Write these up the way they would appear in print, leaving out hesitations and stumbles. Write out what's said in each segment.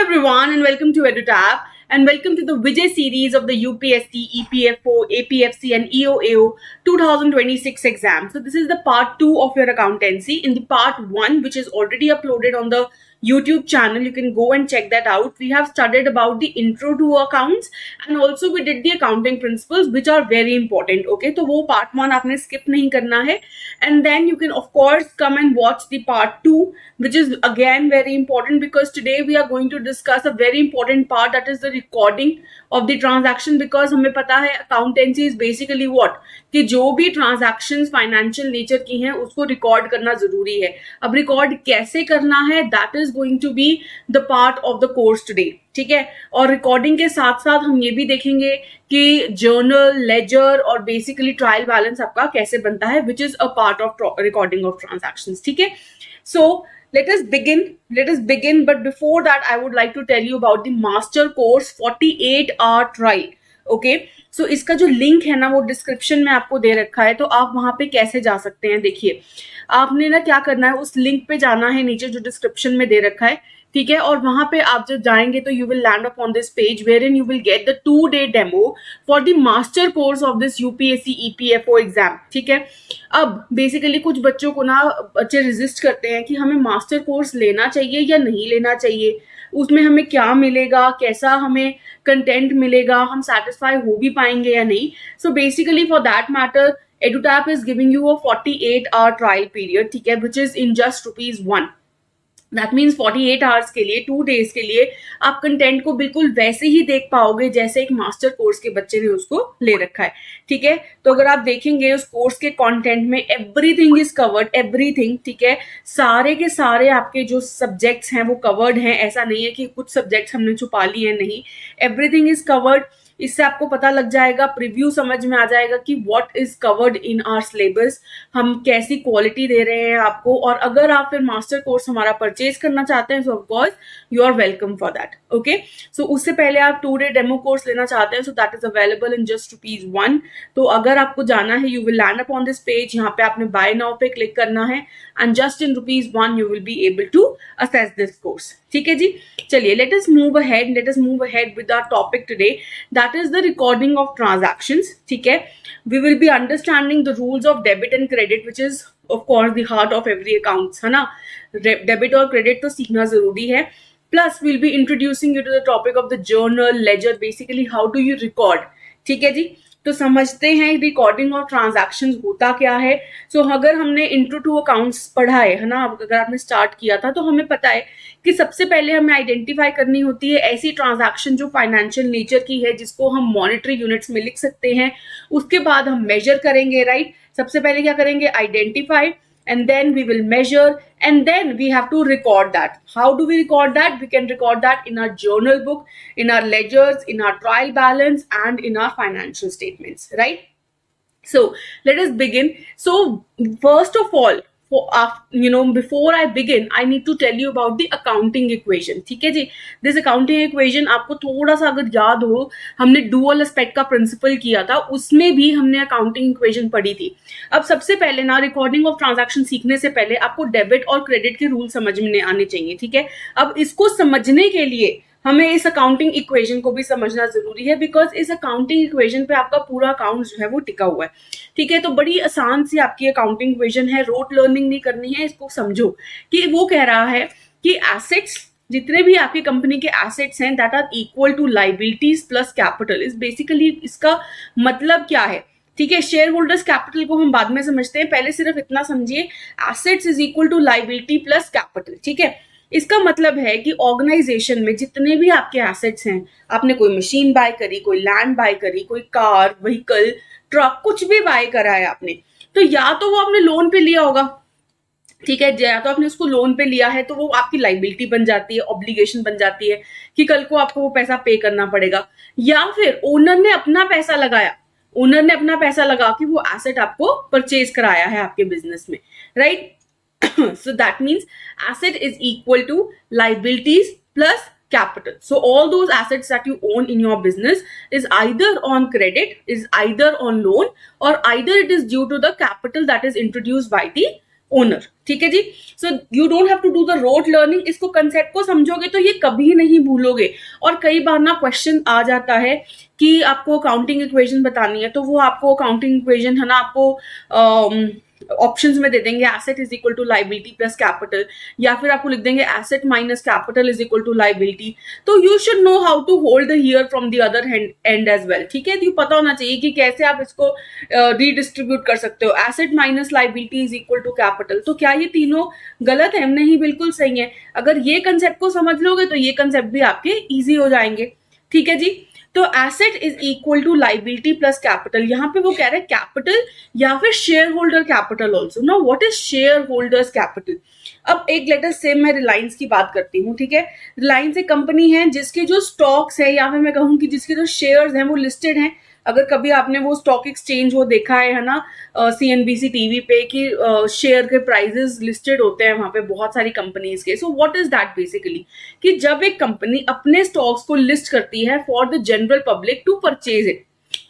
everyone and welcome to EduTap and welcome to the Vijay series of the UPSC, EPFO, APFC and EOAO 2026 exam. So this is the part 2 of your accountancy. In the part 1, which is already uploaded on the YouTube channel, you can go and check that out. We have studied about the intro to accounts and also we did the accounting principles which are very important. Okay, तो वो part 1 आपने skip नहीं करना है, and then you can of course come and watch the part 2 which is again very important because today we are going to discuss a very important part, that is the recording of the transaction. Because हमें पता है accountancy is basically what, कि जो भी transactions financial nature की हैं उसको record करना जरूरी है. अब record कैसे करना है, that is going to be the part of the course today. ठीक है, और रिकॉर्डिंग के साथ साथ हम ये भी देखेंगे कि जर्नल, लेजर और बेसिकली ट्रायल बैलेंस आपका कैसे बनता है, which is a part of recording of transactions. ठीक है, सो let us begin, but before that I would like to tell you about the master course 48-hour trial. Okay, so इसका जो link है ना वो डिस्क्रिप्शन में आपको दे रखा है, तो आप वहां पे कैसे जा सकते हैं. देखिए, आपने ना क्या करना है, उस लिंक पे जाना है नीचे जो डिस्क्रिप्शन में दे रखा है. ठीक है, और वहां पे आप जब जाएंगे तो you will land up on this page where in you will get the 2-day demo for the master course of this UPSC EPFO exam. ठीक है, अब बेसिकली कुछ बच्चों को ना बच्चे रेजिस्ट करते हैं कि हमें मास्टर कोर्स लेना चाहिए या नहीं लेना चाहिए, उसमें हमें क्या मिलेगा, कैसा हमें कंटेंट मिलेगा, हम सेटिस्फाई हो भी पाएंगे या नहीं. So basically for that matter EduTap is giving you a 48-hour trial period. ठीक है, which is in just ₹1. That means 48 hours के लिए, 2 days के लिए आप कंटेंट को बिल्कुल वैसे ही देख पाओगे जैसे एक मास्टर कोर्स के बच्चे ने उसको ले रखा है. ठीक है, तो अगर आप देखेंगे उस कोर्स के कंटेंट में एवरीथिंग इज कवर्ड, एवरीथिंग. ठीक है, सारे के सारे आपके जो सब्जेक्ट्स हैं वो कवर्ड हैं. ऐसा नहीं है कि कुछ सब्जेक्ट्स हमने छुपा लिए हैं, नहीं, एवरीथिंग इज कवर्ड. इससे आपको पता लग जाएगा, प्रीव्यू समझ में आ जाएगा कि what is covered in our syllabus, हम कैसी क्वालिटी दे रहे हैं आपको. और अगर आप फिर मास्टर कोर्स हमारा परचेज करना चाहते हैं, so of course you are welcome for that. Okay, so उससे पहले आप 2-day डेमो कोर्स लेना चाहते हैं, so that is available in just ₹1. तो अगर आपको जाना है, you will land up on this page, यहाँ पे आपने बाय नाउ पे क्लिक करना है and just in ₹1 you will be able to access this course. ठीक है जी, चलिए let us move ahead with our topic today, that is the recording of transactions. ठीक है, we will be understanding the rules of debit and credit which is of course the heart of every accounts, है ना. Debit और credit तो सीखना जरूरी है. Plus we'll be introducing you to the topic of the journal, ledger, basically how do you record. ठीक है जी, तो समझते हैं रिकॉर्डिंग ऑफ ट्रांजैक्शंस होता क्या है. सो अगर हमने इंट्रो टू अकाउंट्स पढ़ा है ना, अगर आपने स्टार्ट किया था, तो हमें पता है कि सबसे पहले हमें आइडेंटिफाई करनी होती है ऐसी ट्रांजैक्शन जो फाइनेंशियल नेचर की है, जिसको हम मॉनेटरी यूनिट्स में लिख सकते हैं. उसके बाद हम मेजर करेंगे, राइट. सबसे पहले क्या करेंगे, identify, and then we will measure, and then we have to record that. How do we record that? We can record that in our journal book, in our ledgers, in our trial balance and in our financial statements, right? So let us begin. So first of all, before I begin, I need to tell you about the accounting equation. ठीक है जी, this accounting equation आपको थोड़ा सा अगर याद हो, हमने dual aspect का प्रिंसिपल किया था, उसमें भी हमने अकाउंटिंग इक्वेशन पढ़ी थी. अब सबसे पहले ना रिकॉर्डिंग ऑफ ट्रांजैक्शन सीखने से पहले आपको डेबिट और क्रेडिट के रूल समझ में आने चाहिए. ठीक है, अब इसको समझने के लिए हमें इस अकाउंटिंग इक्वेशन को भी समझना जरूरी है, बिकॉज इस अकाउंटिंग इक्वेशन पे आपका पूरा अकाउंट जो है वो टिका हुआ है. ठीक है, तो बड़ी आसान सी आपकी अकाउंटिंग इक्वेशन है, रोट लर्निंग नहीं करनी है. इसको समझो कि वो कह रहा है कि एसेट्स, जितने भी आपकी कंपनी के एसेट्स हैं, that are equal to liabilities plus capital. इस बेसिकली इसका मतलब क्या है. ठीक है, शेयर होल्डर्स कैपिटल को हम बाद में समझते हैं, पहले सिर्फ इतना समझिए, assets is equal to liability plus capital. ठीक है, इसका मतलब है कि ऑर्गेनाइजेशन में जितने भी आपके एसेट्स हैं, आपने कोई मशीन बाय करी, कोई लैंड बाय करी, कोई कार, व्हीकल, ट्रक, कुछ भी बाय करा है आपने, तो या तो वो आपने लोन पे लिया होगा. ठीक है, या तो आपने उसको लोन पे लिया है तो वो आपकी लाइबिलिटी बन जाती है, ऑब्लिगेशन बन जाती है कि कल को आपको वो पैसा पे करना पड़ेगा. या फिर ओनर ने अपना पैसा लगा के वो एसेट आपको परचेज कराया है आपके बिजनेस में, right. So that means asset is equal to liabilities plus capital. So all those assets that you own in your business is either on credit, is either on loan, or either it is due to the capital that is introduced by the owner. ठीक है जी। So you don't have to do the rote learning, इसको concept को समझोगे तो ये कभी नहीं भूलोगे। और कई बार ना क्वेश्चन आ जाता है कि आपको अकाउंटिंग इक्वेशन बतानी है, तो वो आपको अकाउंटिंग इक्वेशन है ना आपको ऑप्शंस में दे देंगे asset is equal to liability plus capital, या फिर आपको लिख देंगे asset minus capital is equal to liability. तो you should know how to hold the here from the other end as well. ठीक है, तो पता होना चाहिए कि कैसे आप इसको रीडिस्ट्रीब्यूट कर सकते हो। Asset minus liability is equal to capital, तो क्या ये तीनों गलत है? नहीं, बिल्कुल सही है। अगर ये कंसेप्ट को समझ लोगे तो ये कंसेप्ट भी आपके ईजी हो जाएंगे। ठीक है जी। तो asset is equal to liability plus capital, यहां पे वो कह रहे हैं कैपिटल या फिर share holder capital also. Now what is share holders capital? अब एक लेटर से मैं रिलायंस की बात करती हूँ। ठीक है, रिलायंस एक कंपनी है जिसके जो स्टॉक्स है, या फिर मैं कहूँ कि जिसके जो शेयर्स हैं वो लिस्टेड हैं। अगर कभी आपने वो स्टॉक एक्सचेंज वो देखा है ना CNBC टीवी पे कि शेयर के प्राइजेस लिस्टेड होते हैं वहां पे बहुत सारी कंपनीज के। सो व्हाट इज दैट बेसिकली, कि जब एक कंपनी अपने स्टॉक्स को लिस्ट करती है for the general public to purchase it.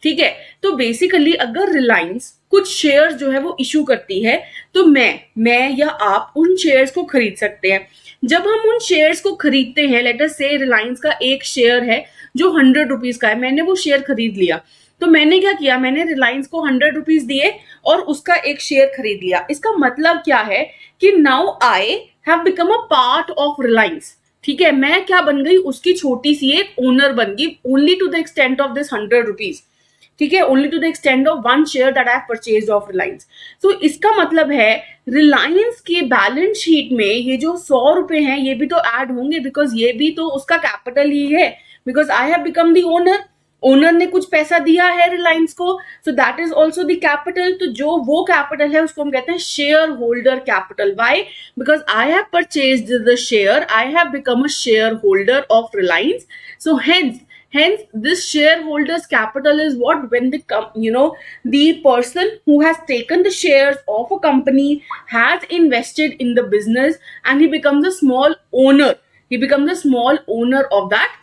ठीक है, तो बेसिकली अगर रिलायंस कुछ शेयर्स जो है वो इशू करती है तो मैं या आप उन शेयर्स को खरीद सकते हैं। जब हम उन शेयर्स को खरीदते हैं, लेट अस से रिलायंस का एक शेयर है जो 100 रुपीज का है, मैंने वो शेयर खरीद लिया। तो मैंने क्या किया, मैंने रिलायंस को 100 रुपीज दिए और उसका एक शेयर खरीद लिया। इसका मतलब क्या है कि now I have become a part of Reliance. ठीक है, मैं क्या बन गई, उसकी छोटी सी एक ओनर बन गई, only to the extent of this 100 rupees. ठीक है, only to the extent of one share that I have purchased of Reliance. तो इसका मतलब है रिलायंस के बैलेंस शीट में ये जो 100 रुपए हैं ये भी तो ऐड होंगे, बिकॉज ये भी तो उसका कैपिटल ही है, because I have become the owner. Owner ने कुछ पैसा दिया है रिलायंस को, so that is also the capital. तो जो वो कैपिटल है उसको हम कहते हैं share holder capital. Why? Because I have purchased the share, I have become a share holder of Reliance. So hence this shareholders capital is what, when the person who has taken the shares of a company has invested in the business and he becomes a small owner of that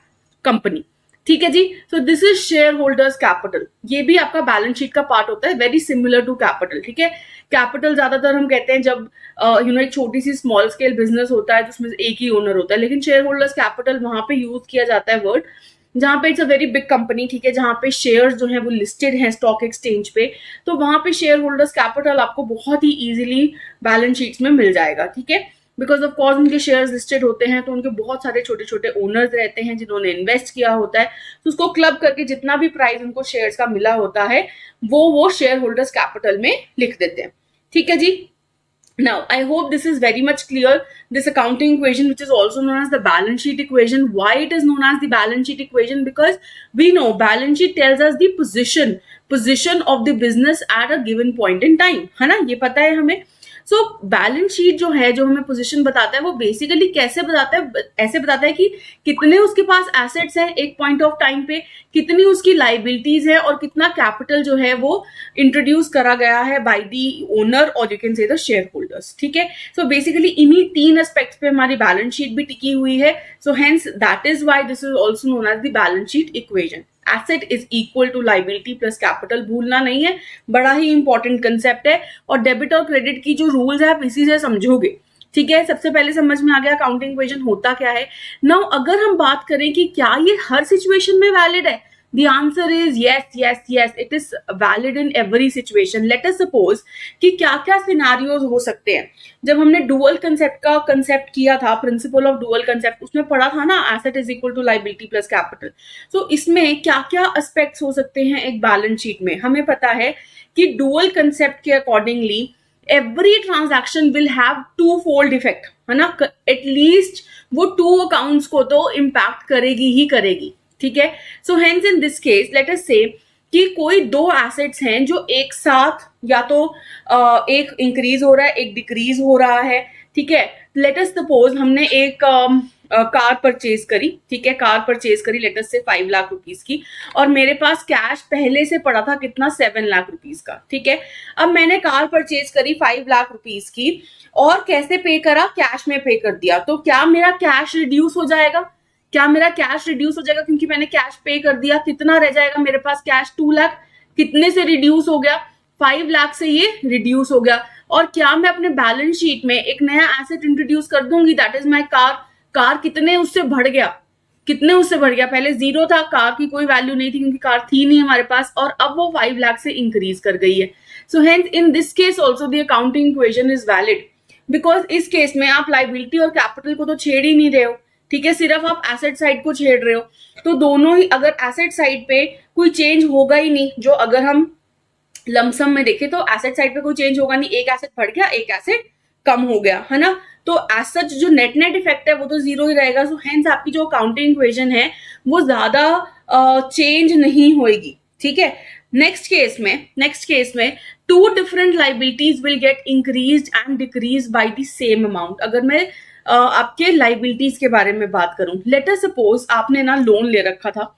company। ठीक है जी। So this is share holders capital, ये भी आपका balance sheet का part होता है, very similar to capital. ठीक है, कैपिटल ज्यादातर हम कहते हैं जब एक छोटी सी स्मॉल स्केल बिजनेस होता है जिसमें एक ही ओनर होता है, लेकिन शेयर होल्डर्स कैपिटल वहां पे यूज किया जाता है वर्ड जहां पे it's a very big company. ठीक है, जहां पे शेयर्स जो है वो लिस्टेड हैं स्टॉक एक्सचेंज पे, तो वहां पे शेयर होल्डर्स कैपिटल आपको बहुत ही इजीली बैलेंस शीट्स में मिल जाएगा। ठीक है, बिकॉज ऑफ कोर्स उनके शेयर्स लिस्टेड होते हैं तो उनके बहुत सारे छोटे छोटे ओनर्स रहते हैं जिन्होंने इन्वेस्ट किया होता है, तो उसको क्लब करके जितना भी प्राइस उनको शेयर्स का मिला होता है वो शेयर होल्डर्स कैपिटल में लिख देते हैं। ठीक है जी। Now, I hope this is very much clear. This accounting equation, which is also known as the balance sheet equation. Why it is known as the balance sheet equation? Because we know balance sheet tells us the position of the business at a given point in time. है ना, ये पता है हमें। So balance sheet जो है, जो हमें पोजीशन बताता है, वो बेसिकली कैसे बताता है, ऐसे बताता है कि कितने उसके पास एसेट्स हैं एक पॉइंट ऑफ टाइम पे, कितनी उसकी लाइबिलिटीज है और कितना कैपिटल जो है वो इंट्रोड्यूस करा गया है बाय दी ओनर और यू कैन से द शेयर होल्डर्स। ठीक है, सो बेसिकली इन्हीं तीन एस्पेक्ट्स पे हमारी बैलेंस शीट भी टिकी हुई है। So hence that is why this is also known as the balance sheet equation. Asset is equal to liability plus capital, भूलना नहीं है, बड़ा ही इंपॉर्टेंट कंसेप्ट है। और डेबिट और क्रेडिट की जो रूल्स है आप इसी से समझोगे। ठीक है, सबसे पहले समझ में आ गया अकाउंटिंग इक्वेशन होता क्या है। नाउ अगर हम बात करें कि क्या ये हर सिचुएशन में वैलिड है, the answer is yes, it is valid in every situation. Let us suppose कि क्या क्या सिनारियोज हो सकते हैं। जब हमने डुअल कंसेप्ट का कंसेप्ट किया था, प्रिंसिपल ऑफ डुअल कंसेप्ट, उसमें पढ़ा था ना asset is equal to liability plus capital. So इसमें क्या क्या एस्पेक्ट्स हो सकते हैं एक बैलेंस शीट में, हमें पता है कि डुअल कंसेप्ट के accordingly every transaction will have two fold effect, है ना, एटलीस्ट वो टू अकाउंट्स को तो इम्पैक्ट करेगी ही करेगी। ठीक है, so hence in this case late us से कि कोई दो एसेट्स हैं जो एक साथ या तो एक इंक्रीज हो रहा है एक डिक्रीज हो रहा है। ठीक है, लेट अस सपोज हमने एक कार परचेज करी। ठीक है, कार परचेज करी लेट अस से 5 लाख रुपीज की, और मेरे पास कैश पहले से पड़ा था कितना, 7 लाख रुपीज का। ठीक है, अब मैंने कार परचेज करी 5 लाख रुपीज की और कैसे पे करा, कैश में पे कर दिया। तो क्या मेरा कैश रिड्यूस हो जाएगा? क्या मेरा कैश रिड्यूस हो जाएगा क्योंकि मैंने कैश पे कर दिया? कितना रह जाएगा मेरे पास कैश? 2 लाख। कितने से रिड्यूस हो गया? 5 लाख से ये रिड्यूस हो गया। और क्या मैं अपने बैलेंस शीट में एक नया एसेट इंट्रोड्यूस कर दूंगी, that is my car. Car कितने उससे बढ़ गया, कितने उससे बढ़ गया, पहले 0 था, कार की कोई वैल्यू नहीं थी क्योंकि कार थी नहीं हमारे पास, और अब वो 5 लाख से इंक्रीज कर गई है। So hence in this case also the accounting equation is valid, because इस केस में आप लाइबिलिटी और कैपिटल को तो छेड़ ही नहीं रहे हो, ठीक है, सिर्फ आप एसेट साइड को छेड़ रहे हो। तो दोनों ही, अगर एसेट साइड पे कोई चेंज होगा ही नहीं, जो अगर हम लमसम में देखें तो एसेट साइड पे कोई चेंज होगा नहीं, एक एसेट बढ़ गया एक एसेट कम हो गया, है ना। तो एज सच जो नेट नेट इफेक्ट है वो तो 0 ही रहेगा। सो हेंस आपकी जो अकाउंटिंग इक्वेशन है वो ज्यादा चेंज नहीं होगी, ठीक है। नेक्स्ट केस में two different liabilities will get increase and decrease by the same amount. अगर मैं आपके लाइबिलिटीज के बारे में बात करूं, लेट अस सपोज आपने ना लोन ले रखा था,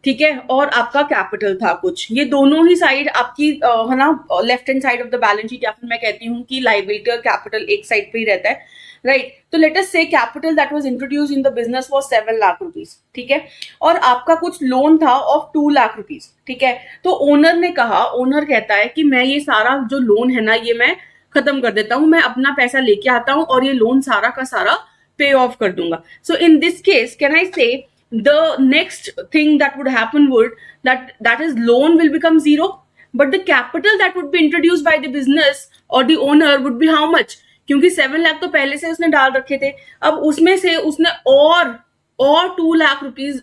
ठीक है, और आपका कैपिटल था कुछ, ये दोनों ही साइड आपकी है ना, left hand side of the balance sheet, या फिर मैं कहती हूँ कि लाइबिलिटी और कैपिटल एक साइड पे ही रहता है, राइट। तो लेट अस से capital that was introduced in the business was 7 lakh rupees, ठीक है, और आपका कुछ लोन था ऑफ 2 लाख रुपीज, ठीक है। तो ओनर ने कहा, ओनर कहता है कि मैं ये सारा जो लोन है ना ये मैं खत्म कर देता हूँ, मैं अपना पैसा लेके आता हूँ और ये लोन सारा का सारा पे ऑफ कर दूंगा। So in this case can I say the next thing that would happen would that is loan will become 0, but the capital that would be introduced by the business or the owner would be how much, क्योंकि 7 लाख तो पहले से उसने डाल रखे थे, अब उसमें से उसने और 2 लाख रुपीज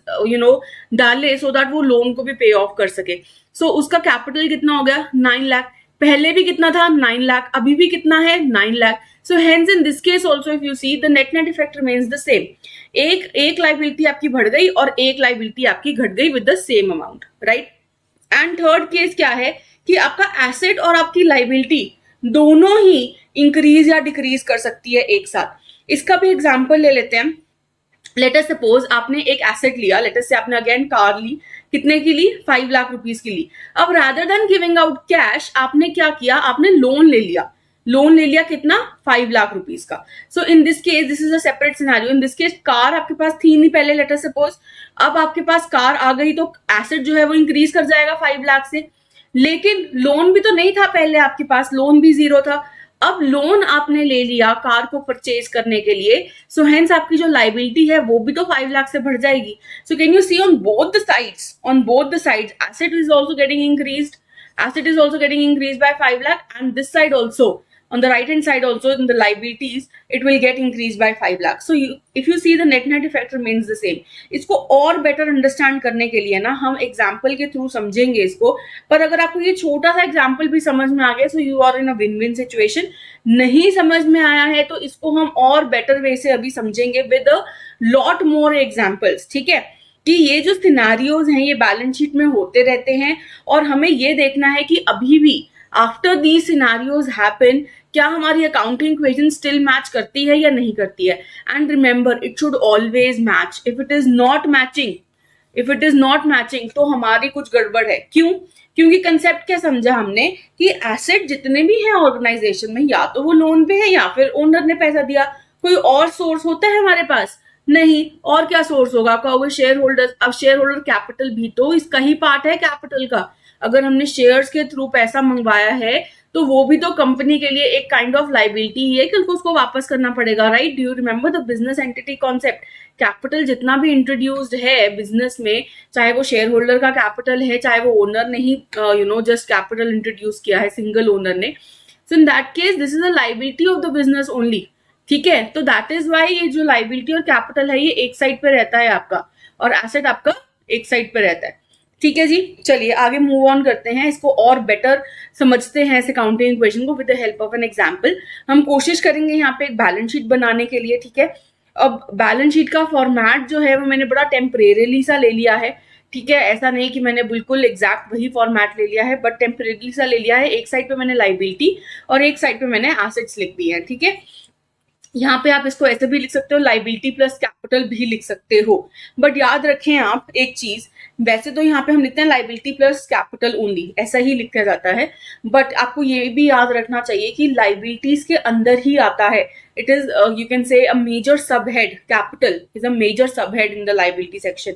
डाले सो दैट वो लोन को भी पे ऑफ कर सके। सो उसका कैपिटल कितना हो गया 9 लाख, पहले भी कितना था 9 लाख, अभी भी कितना है 9 lakh. So hence in this case also if you see the net net effect remains the same, एक लाइबिलिटी आपकी बढ़ गई और एक लाइबिलिटी आपकी घट गई with the same amount, right. And third case क्या है कि आपका एसेट और आपकी लाइबिलिटी दोनों ही इंक्रीज या डिक्रीज कर सकती है एक साथ। इसका भी एग्जांपल ले लेते हैं। लेट अस सपोज आपने एक एसेट लिया, लेट अस से आपने अगेन कार ली, कितने की ली 5 लाख रुपीज की ली। अब rather than giving out cash आपने क्या किया, आपने लोन ले लिया, कितना 5 लाख रुपीज का। So in this case this is a separate scenario. In this case car आपके पास थी नहीं पहले, लेट अस सपोज, अब आपके पास कार आ गई तो एसेट जो है वो इंक्रीज कर जाएगा 5 लाख से, लेकिन लोन भी तो नहीं था पहले आपके पास, लोन भी 0 था। अब लोन आपने ले लिया कार को परचेज करने के लिए, सो हेंस आपकी जो लाइबिलिटी है वो भी तो 5 लाख से बढ़ जाएगी। So can you see on both the sides asset is also getting increased, by 5 lakh, and this side also, on the right hand side also, in the liabilities it will get increased by 5 lakh. So if you see the net effect remains the same. इसको और better understand करने के लिए ना हम example के through समझेंगे इसको, पर अगर आपको ये छोटा सा एग्जाम्पल भी समझ में आ गया so you are in a win win situation. नहीं समझ में आया है तो इसको हम और बेटर वे से अभी समझेंगे with a lot more examples, ठीक है, कि ये जो सिनेरियोज हैं ये बैलेंस शीट में होते रहते हैं और हमें ये देखना है कि अभी भी आफ्टर दीज सिनेरियोज हैपन क्या हमारी अकाउंटिंग इक्वेशन स्टिल मैच करती है या नहीं करती है। And remember it should always match. If it is not matching तो हमारी कुछ गड़बड़ है। क्यों? क्योंकि कंसेप्ट क्या समझा हमने कि एसेट जितने भी हैं ऑर्गेनाइजेशन में या तो वो लोन पे है या फिर ओनर ने पैसा दिया, कोई और सोर्स होता है हमारे पास नहीं। और क्या सोर्स होगा आपका, वो शेयर होल्डर्स। अब शेयर होल्डर कैपिटल भी तो इसका ही पार्ट है कैपिटल का। अगर हमने शेयर्स के थ्रू पैसा मंगवाया है तो वो भी तो कंपनी के लिए एक काइंड ऑफ लाइबिलिटी ही है कि उनको उसको वापस करना पड़ेगा, right. Do you remember the business entity concept. Capital जितना भी इंट्रोड्यूस्ड है बिजनेस में, चाहे वो शेयर होल्डर का कैपिटल है, चाहे वो ओनर ने ही जस्ट कैपिटल इंट्रोड्यूस किया है, सिंगल ओनर ने, so in that case this is a liability of the business only, ठीक है। तो दैट इज वाई ये जो लाइबिलिटी और कैपिटल है ये एक साइड पे रहता है आपका और एसेट आपका एक साइड पे रहता है, ठीक है जी। चलिए आगे मूव ऑन करते हैं, इसको और बेटर समझते हैं इस अकाउंटिंग इक्वेशन को with the help of an example. हम कोशिश करेंगे यहाँ पे एक बैलेंस शीट बनाने के लिए, ठीक है। अब बैलेंस शीट का फॉर्मेट जो है वो मैंने बड़ा टेम्परेरीली सा ले लिया है, ठीक है। ऐसा नहीं कि मैंने बिल्कुल एग्जैक्ट वही फॉर्मेट ले लिया है, बट टेम्परेरीली सा ले लिया है। एक साइड पे मैंने लाइबिलिटी और एक साइड पे मैंने एसेट्स लिख दिए हैं, ठीक है। यहाँ पे आप इसको ऐसे भी लिख सकते हो, लाइबिलिटी प्लस कैपिटल भी लिख सकते हो, बट याद रखें आप एक चीज, वैसे तो यहाँ पे हम लिखते हैं लाइबिलिटी प्लस कैपिटल ओनली, ऐसा ही लिखा जाता है, बट आपको ये भी याद रखना चाहिए कि लाइबिलिटीज के अंदर ही आता है। It is you can say a major sub head, capital is a major sub head in the liability section.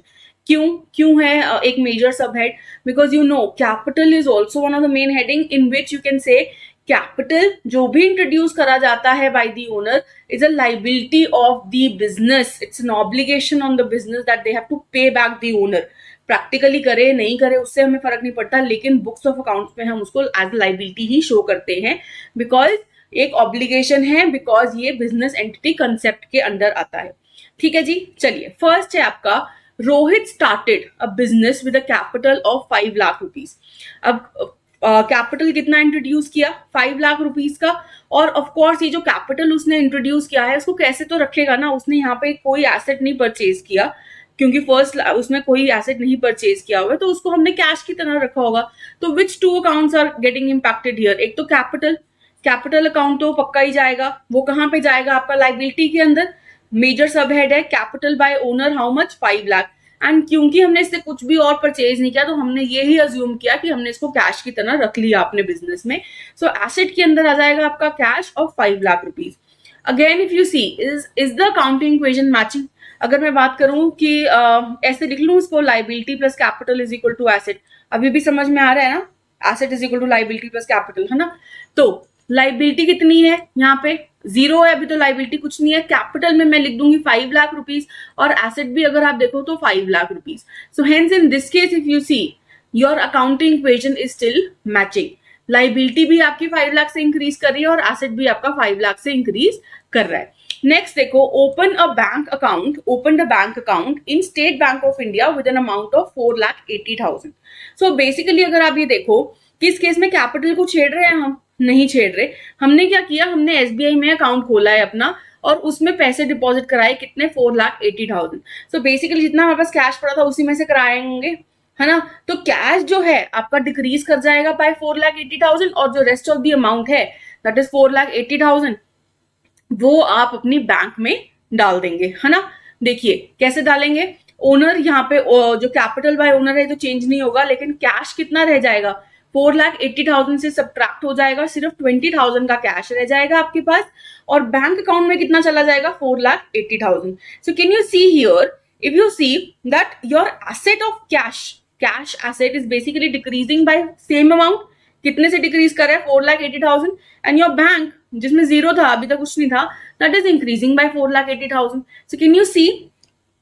क्यों है एक major sub head? Because you know capital is also one of the main heading in which you can say capital जो भी introduce करा जाता है by the owner is a liability of the business, it's an obligation on the business that they have to pay back the owner. Practically करे नहीं करे उससे हमें फर्क नहीं पड़ता, लेकिन बुक्स ऑफ अकाउंट्स में हम उसको एज लाइबिलिटी ही शो करते हैं, बिकॉज एक ऑब्लिगेशन है, बिकॉज ये बिजनेस एंटिटी कंसेप्ट के अंडर आता है। ठीक है जी, चलिए फर्स्ट है आपका, Rohit started a business with a capital of 5 lakh rupees. अब कैपिटल कितना इंट्रोड्यूस किया, 5 लाख रुपीज का। और ऑफ कोर्स ये जो कैपिटल उसने इंट्रोड्यूस किया है उसको कैसे तो रखेगा ना, उसने यहाँ पे कोई एसेट नहीं परचेज किया, क्योंकि फर्स्ट उसमें कोई एसेट नहीं परचेज किया हुआ है, तो उसको हमने कैश की तरह रखा होगा। तो which two accounts are getting impacted here, एक तो कैपिटल अकाउंट तो पक्का ही जाएगा, वो कहाँ पे जाएगा आपका लाइबिलिटी के अंदर। मेजर सब हेड है capital by owner how much, 5 lakh. And क्योंकि हमने इससे कुछ भी और परचेज नहीं किया तो हमने ये ही अज्यूम किया कि हमने इसको कैश की तरह रख लिया अपने बिजनेस में। सो एसेट के अंदर आ जाएगा आपका cash of 5 lakh rupees. Again if you see is the accounting equation matching. अगर मैं बात करूं कि ऐसे लिख लूं इसको, liability plus capital is equal to asset, अभी भी समझ में आ रहा है ना, asset is equal to liability plus capital, है ना। तो लाइबिलिटी कितनी है यहाँ पे, 0 है, अभी तो लाइबिलिटी कुछ नहीं है। कैपिटल में मैं लिख दूंगी 5 लाख रुपीज, और एसेट भी अगर आप देखो तो 5 lakh rupees. So hence in this case if you see your accounting equation is still matching. Liability भी आपकी 5 लाख से इंक्रीज कर रही है और एसेट भी आपका 5 लाख से इंक्रीज कर रहा है। नेक्स्ट देखो, open a bank account in state bank of India with an amount of 4,80,000। So basically अगर आप ये देखो कि इस केस में कैपिटल को छेड़ रहे हैं, हम नहीं छेड़ रहे। हमने क्या किया, हमने एसबीआई में अकाउंट खोला है अपना और उसमें पैसे डिपॉजिट कराए, कितने, 4,80,000। सो बेसिकली जितना हमारे पास कैश पड़ा था उसी में से कराएंगे, है ना। तो कैश जो है आपका डिक्रीज कर जाएगा बाय 4,80,000, और जो रेस्ट ऑफ द अमाउंट है दैट इज 4,80,000 वो आप अपनी बैंक में डाल देंगे, है ना। देखिए कैसे डालेंगे, ओनर यहाँ पे जो कैपिटल बाय ओनर है तो चेंज नहीं होगा, लेकिन कैश कितना रह जाएगा, 4,80,000 से सब्ट्रैक्ट हो जाएगा, सिर्फ 20,000 का कैश रह जाएगा आपके पास, और बैंक अकाउंट में कितना चला जाएगा, 4,80,000। So can you see here, if you see that your asset of cash asset is basically decreasing by same amount, कितने से डिक्रीज कर रहा है, 4,80,000, एंड योर बैंक जिसमें 0 था, अभी तक कुछ नहीं था, that is increasing by 4,80,000। So can you see,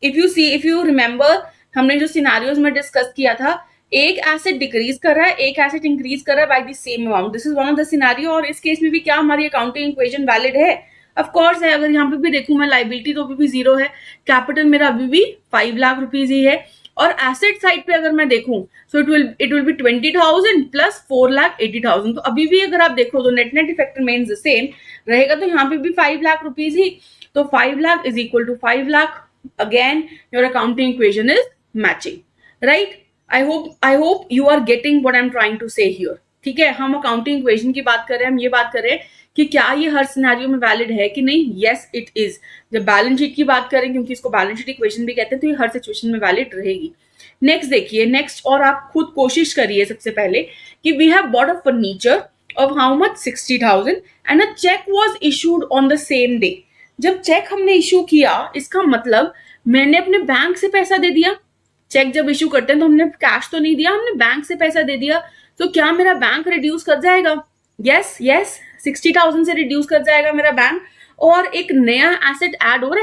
if you remember हमने जो सिनारियोज में डिस्कस किया था, एक एसेट डिक्रीज कर रहा है, एक एसेट इंक्रीज कर रहा है by the same amount, this is one of the scenario. और इस केस में भी क्या हमारी अकाउंटिंग इक्वेशन वैलिड है, ऑफ कोर्स है। अगर यहाँ पे भी देखूं मैं लाइबिलिटी तो अभी भी 0 है, कैपिटल मेरा अभी भी 5 लाख रुपीज ही है, और एसेट साइड पे अगर मैं देखूं सो इट विल बी 20,000 प्लस 4,80,000। तो अभी भी अगर आप देखो तो net effect remains the same रहेगा, तो यहाँ पे भी 5 लाख रुपीज ही, तो 5 lakh is equal to 5 lakh. Again your accounting equation is matching, right. I hope you are getting what I am trying to say here. ठीक है, हम अकाउंटिंग इक्वेशन की बात कर रहे हैं, हम ये बात कर रहे हैं कि क्या ये हर सिनेरियो में वैलिड है कि नहीं। Yes it is. जब बैलेंस शीट की बात करें, क्योंकि इसको बैलेंस शीट इक्वेशन भी कहते हैं, तो ये हर सिचुएशन में वैलिड रहेगी। नेक्स्ट देखिए, नेक्स्ट, और आप खुद कोशिश करिए सबसे पहले कि we have bought a furniture of how much, 60,000, and a cheque was issued on the same day. जब चेक हमने इशू किया, इसका मतलब मैंने अपने बैंक से पैसा दे दिया। चेक जब इशू करते हैं तो हमने कैश तो नहीं दिया, हमने बैंक से पैसा दे दिया। तो क्या मेरा बैंक रिड्यूस कर जाएगा, यस 60,000 से रिड्यूस कर जाएगा मेरा बैंक, और एक नया एसेट ऐड हो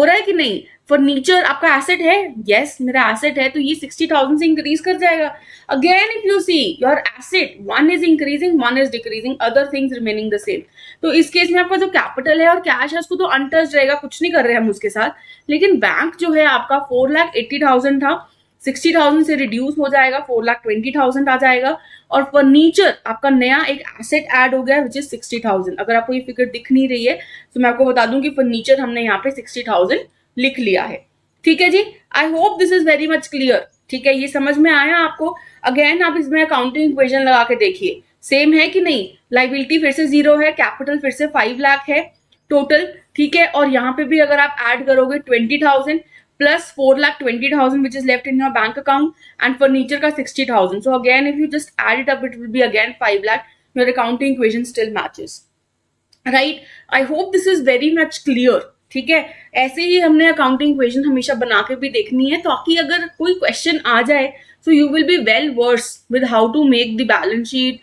रहा है कि नहीं। फर्नीचर आपका एसेट है, यस मेरा एसेट है, तो ये 60,000 से इंक्रीज कर जाएगा। Again if you see your asset, one is increasing, one is decreasing, other things remaining the same. तो इस केस में आपका जो कैपिटल है और कैश है उसको तो अनटच रहेगा, कुछ नहीं कर रहे हम उसके साथ। लेकिन बैंक जो है आपका 4,80,000 था, 60,000 से रिड्यूस हो जाएगा, 4,20,000 आ जाएगा। और फर्नीचर आपका नया एक एसेट ऐड हो गया विच इज 60,000। अगर आपको ये फिगर दिख नहीं रही है तो मैं आपको बता दूं कि फर्नीचर हमने यहाँ पे 60,000 लिख लिया है। ठीक है जी, I hope this is very much clear. ठीक है, ये समझ में आया आपको। अगेन आप इसमें अकाउंटिंग इक्वेशन लगा के देखिए, सेम है कि नहीं। लाइबिलिटी फिर से 0 है, कैपिटल फिर से 5 लाख है टोटल, ठीक है। और यहाँ पे भी अगर आप ऐड करोगे 20,000 plus 4,20,000 which is left in your bank account, and furniture का 60,000. So again if you just add it up it will be again 5 lakh. Your accounting equation still matches, right? I hope this is very much clear. ठीक है, ऐसे ही हमने accounting equation हमेशा बना के भी देखनी है, ताकि अगर कोई क्वेश्चन आ जाए so you will be well versed with how to make the balance sheet,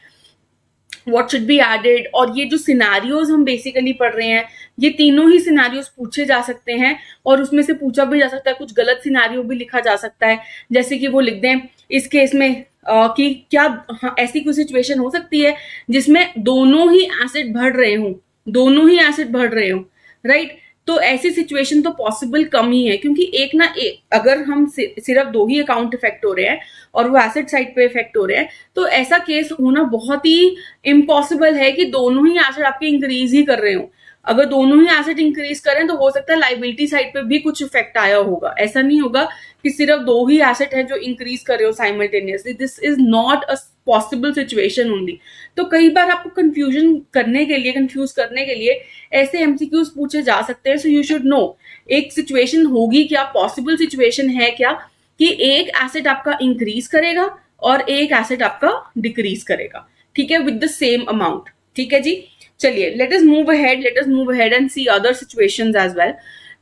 what should be added, और ये जो सिनेरियोज हम बेसिकली पढ़ रहे हैं, ये तीनों ही सिनेरियोज पूछे जा सकते हैं और उसमें से पूछा भी जा सकता है, कुछ गलत सिनेरियो भी लिखा जा सकता है, जैसे कि वो लिख दें इस केस में कि क्या ऐसी कोई सिचुएशन हो सकती है जिसमें दोनों ही एसेट बढ़ रहे हों, दोनों ही एसेट बढ़ रहे हों, राइट। तो ऐसी सिचुएशन तो पॉसिबल कम ही है, क्योंकि एक ना एक अगर हम सिर्फ दो ही अकाउंट इफेक्ट हो रहे हैं और वो एसेट साइड पे इफेक्ट हो रहे हैं, तो ऐसा केस होना बहुत ही इम्पॉसिबल है कि दोनों ही एसेट आपके इंक्रीज ही कर रहे हो। अगर दोनों ही एसेट इंक्रीज करें तो हो सकता है लाइबिलिटी साइड पे भी कुछ इफेक्ट आया होगा। ऐसा नहीं होगा कि सिर्फ दो ही एसेट है जो इंक्रीज कर रहे हो simultaneously. This is not a possible situation only. तो कई बार आपको कंफ्यूज करने के लिए ऐसे एमसीक्यूज पूछे जा सकते हैं। सो यू शुड नो एक सिचुएशन होगी क्या, पॉसिबल सिचुएशन है क्या कि एक एसेट आपका इंक्रीज करेगा और एक एसेट आपका डिक्रीज करेगा, ठीक है, विद द सेम अमाउंट। ठीक है जी, चलिए let us move ahead and see other situations as well.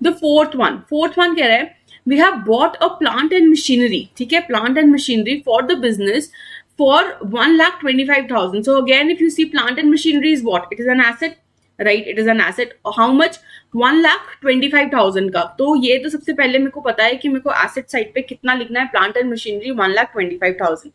The fourth one कह रहा है we have bought a plant and machinery, ठीक है, plant and machinery for the business for 1,25,000. So again, if you see plant and machinery is what? It is an asset, right? It is an asset. How much? 1,25,000 का। तो ये तो सबसे पहले मेरे को पता है कि मेरे को एसेट साइड पे कितना लिखना है, plant and machinery 1,25,000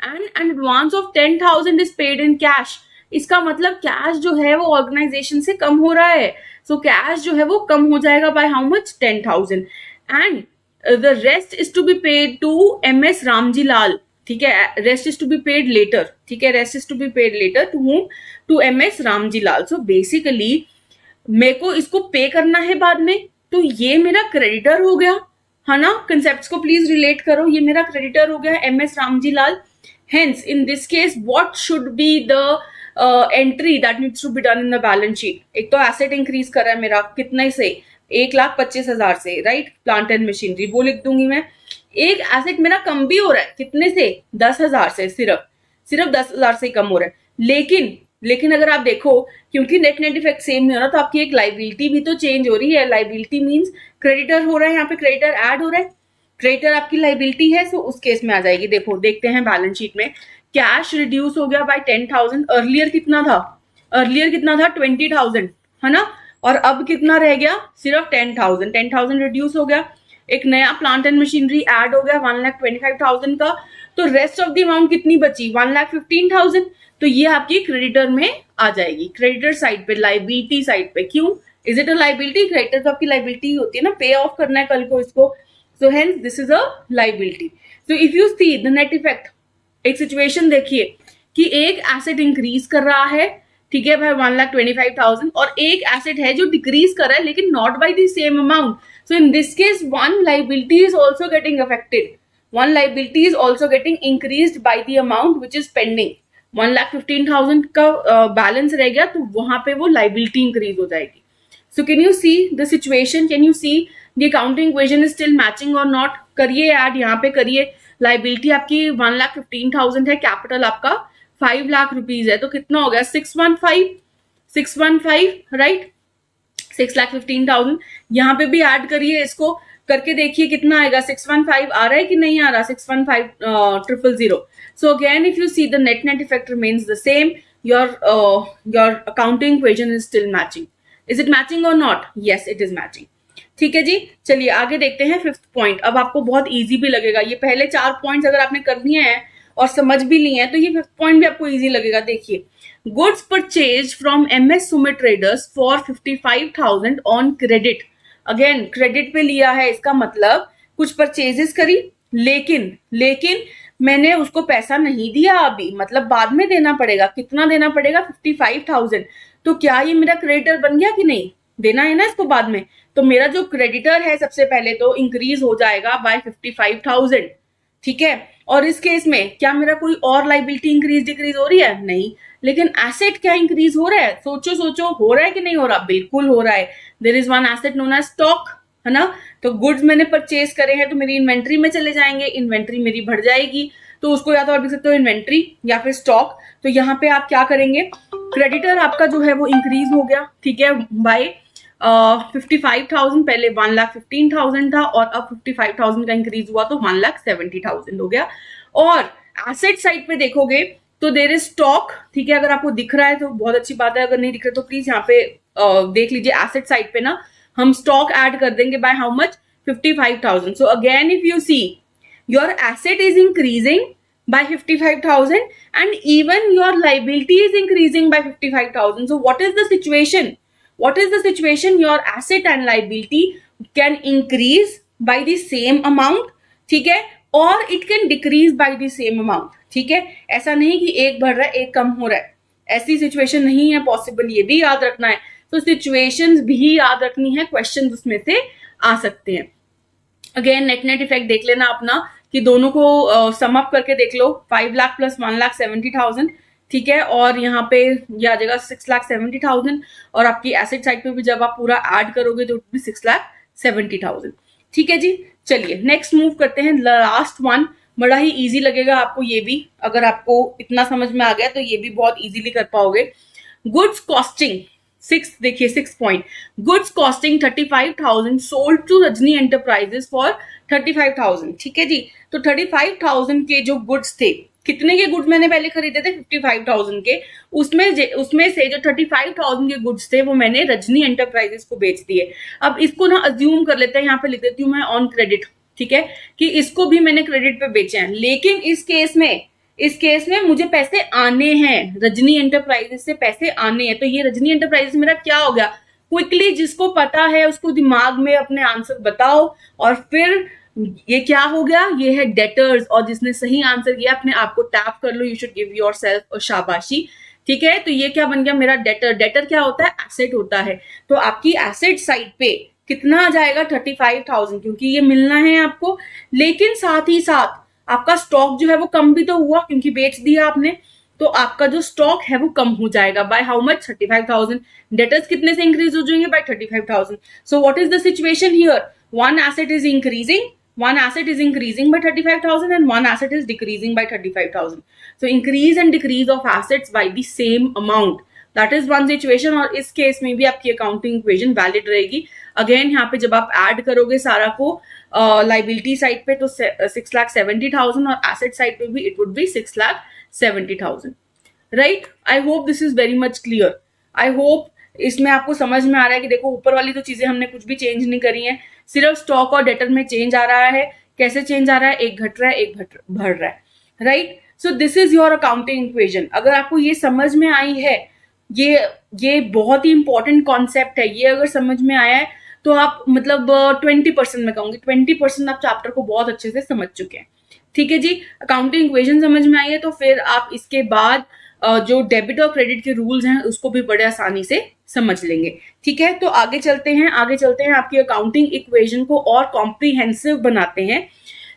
and an advance of 10,000 is paid in cash. इसका मतलब कैश जो है वो ऑर्गेनाइजेशन से कम हो रहा है। सो कैश जो है वो कम हो जाएगा by how much? 10,000 and the rest is to be paid to MS Ramji Lal, ठीक है, rest is to be paid later, ठीक है, rest is to be paid later to whom? To MS Ramji Lal. So basically मेरे को इसको पे करना है बाद में, तो ये मेरा क्रेडिटर हो गया, है ना। कंसेप्ट्स को प्लीज रिलेट करो, ये मेरा क्रेडिटर हो गया MS Ramji Lal. Hence in this case what should be the entry that needs to be done in the balance sheet? एक तो एसेट इंक्रीज कर रहा है मेरा कितने से? 1,25,000 से, राइट, प्लांट एंड मशीनरी वो लिख दूंगी मैं। एक एसेट मेरा कम भी हो रहा है, कितने से? 10,000 से, सिर्फ 10,000 से कम हो रहा है। लेकिन अगर आप देखो, क्योंकि नेट इफेक्ट सेम नहीं हो रहा, तो आपकी एक लाइबिलिटी भी तो चेंज हो रही है। लाइबिलिटी मींस क्रेडिटर हो रहा है, यहाँ पे क्रेडिटर ऐड हो रहा है, क्रेडिटर आपकी लाइबिलिटी है, सो उस केस में आ जाएगी। देखो देखते हैं बैलेंस शीट में, कैश रिड्यूस हो गया बाय 10,000। अर्लियर कितना था? 20,000, है ना, और अब कितना रह गया? सिर्फ 10,000। 10,000 रिड्यूस हो गया, एक नया प्लांट एंड मशीनरी ऐड हो गया 1,25,000 का, तो रेस्ट ऑफ द अमाउंट कितनी बची? 1,15,000। तो ये आपकी क्रेडिटर में आ जाएगी, क्रेडिटर साइड पे, लाइबिलिटी साइड पे। क्यों? Is it a liability? Creditor तो आपकी लाइबिलिटी होती है ना, पे ऑफ करना है कल को इसको, so hence this is a liability. So if you see the net effect, एक सिचुएशन देखिए कि एक एसेट इंक्रीज कर रहा है, ठीक है भाई, 1,25,000, और एक एसेट है जो डिक्रीज कर रहा है लेकिन not by the same amount. So in this case, one liability is also getting affected. One liability is also getting increased by the amount which is pending. 1,15,000 का बैलेंस रह गया, तो वहां पे वो liability increase हो जाएगी। So can you see the situation? Can you see the accounting equation is still matching or not? करिए ऐड, यहाँ पे करिए। लाइबिलिटी आपकी 1,15,000 है, कैपिटल आपका 5 लाख रुपीज है, तो कितना हो गया? 615, राइट, 6,15,000। यहाँ पे भी ऐड करिए, इसको करके देखिए कितना आएगा। 615 आ रहा है कि नहीं आ रहा? 615,000. So again, if you see the net effect remains the same, your accounting equation is still matching. Is it matching or not? Yes, it is matching. ठीक है जी, चलिए आगे देखते हैं फिफ्थ पॉइंट। अब आपको बहुत इजी भी लगेगा, ये पहले 4 पॉइंट्स अगर आपने कर लिए हैं और समझ भी लिए हैं तो ये फिफ्थ पॉइंट भी आपको इजी लगेगा। देखिए, goods purchase from MS Sumit traders for 55,000 on credit. Again credit पे लिया है, इसका मतलब कुछ परचेजेस करी, लेकिन मैंने उसको पैसा नहीं दिया अभी, मतलब बाद में देना पड़ेगा। कितना देना पड़ेगा? 55,000। तो क्या ये मेरा क्रेडिटर बन गया कि नहीं? देना है ना इसको बाद में। तो मेरा जो क्रेडिटर है सबसे पहले तो इंक्रीज हो जाएगा बाय 55,000, ठीक है। और इस केस में क्या मेरा कोई और लाइबिलिटी इंक्रीज डिक्रीज हो रही है? नहीं। लेकिन एसेट क्या इंक्रीज हो रहा है? सोचो हो रहा है कि नहीं हो रहा? बिल्कुल हो रहा है। There is one asset known as stock, है ना। तो गुड्स मैंने परचेज करे हैं तो मेरी इन्वेंट्री में चले जाएंगे, इन्वेंट्री मेरी बढ़ जाएगी, तो उसको या तो आप लिख सकते हो इन्वेंट्री या फिर स्टॉक। तो यहाँ पे आप क्या करेंगे? क्रेडिटर आपका जो है वो इंक्रीज हो गया, ठीक है, बाय 55,000। पहले 1,15,000 था और अब 55,000 का इंक्रीज हुआ तो 1,70,000 हो गया। और एसेट साइड पे देखोगे तो देर इज स्टॉक, ठीक है। अगर आपको दिख रहा है तो बहुत अच्छी बात है, अगर नहीं दिख रहा तो प्लीज यहाँ पे देख लीजिए। एसेट साइड पे ना हम स्टॉक ऐड कर देंगे bye how much, 55,000. So again if you see your asset is increasing by 55,000 and even your liability is increasing by 55,000. So what is the situation? What is the situation? Your asset and liability can increase by the same amount, ठीक है, और it can decrease by the same amount, ठीक है। ऐसा नहीं कि एक बढ़ रहा है एक कम हो रहा है, ऐसी सिचुएशन नहीं है पॉसिबल, ये भी याद रखना है। तो सिचुएशंस भी याद रखनी है, क्वेश्चन उसमें से आ सकते हैं। अगेन नेट इफेक्ट देख लेना अपना कि दोनों को सम अप करके देख लो, 5 लाख प्लस 1,70,000, ठीक है, और यहाँ पे ये आ जाएगा 6,70,000, और आपकी एसेट साइड पे भी जब आप पूरा ऐड करोगे तो भी 6,70,000, ठीक है जी। चलिए नेक्स्ट मूव करते हैं, लास्ट वन, बड़ा ही इजी लगेगा आपको ये भी, अगर आपको इतना समझ में आ गया तो ये भी बहुत इजीली कर पाओगे। गुड्स कॉस्टिंग 6, देखिए 6 point, goods costing 35,000 sold to Rajni enterprises for 35,000, ठीक है जी। तो 35,000 के जो गुड्स थे, कितने के गुड्स मैंने पहले खरीदे थे 55,000 के, उसमें से जो 35,000 के गुड्स थे वो मैंने रजनी एंटरप्राइजेस को बेच दिए। अब इसको ना अज्यूम कर लेते हैं, यहाँ पे लिख देती हूँ मैं ऑन क्रेडिट, ठीक है, कि इसको भी मैंने क्रेडिट पे बेचे हैं, लेकिन इस केस में मुझे पैसे आने हैं, रजनी एंटरप्राइजेस से पैसे आने हैं। तो ये रजनी एंटरप्राइजेस मेरा क्या हो गया, क्विकली जिसको पता है उसको दिमाग में अपने आंसर बताओ, और फिर ये क्या हो गया, ये है डेटर्स, और जिसने सही आंसर किया अपने आप को टैप कर लो, you should give yourself a शाबाशी, ठीक है। तो ये क्या बन गया मेरा डेटर। डेटर क्या होता है, एसेट होता है। तो आपकी एसेट साइड पे कितना आ जाएगा, 35,000, क्योंकि ये मिलना है आपको, लेकिन साथ ही साथ आपका स्टॉक जो है वो कम भी तो हुआ क्योंकि बेच दिया आपने, तो आपका जो स्टॉक है वो कम हो जाएगा बाय हाउ मच, 35,000। डेटर्स कितने से इंक्रीज हो जाएंगे, by 35,000। So what is the situation here, one asset is increasing by 35,000 and one asset is decreasing by 35,000. So increase and decrease of assets by the same amount, that is one situation, और इस case में भी आपकी accounting equation valid रहेगी। Again यहाँ पे जब आप ऐड करोगे सारा को लाइबिलिटी साइड पे तो 6,70,000 और एसेट साइड पे भी it would be 6,70,000, right. I hope this is very much clear. I hope इसमें आपको समझ में आ रहा है कि देखो ऊपर वाली तो चीजें हमने कुछ भी चेंज नहीं करी है, सिर्फ स्टॉक और डेटर में चेंज आ रहा है। कैसे चेंज आ रहा है, एक घट रहा है एक बढ़ रहा है, right. So this is your accounting equation. अगर आपको ये समझ में आई है, ये बहुत ही इंपॉर्टेंट कॉन्सेप्ट है, ये अगर समझ में आया है तो आप मतलब 20% में कहूंगी 20% आप चैप्टर को बहुत अच्छे से समझ चुके हैं, ठीक है जी। अकाउंटिंग इक्वेशन समझ में आई है तो फिर आप इसके बाद जो डेबिट और क्रेडिट के रूल्स हैं उसको भी बड़े आसानी से समझ लेंगे, ठीक है। तो आगे चलते हैं आपकी अकाउंटिंग इक्वेशन को और कॉम्प्रिहेंसिव बनाते हैं,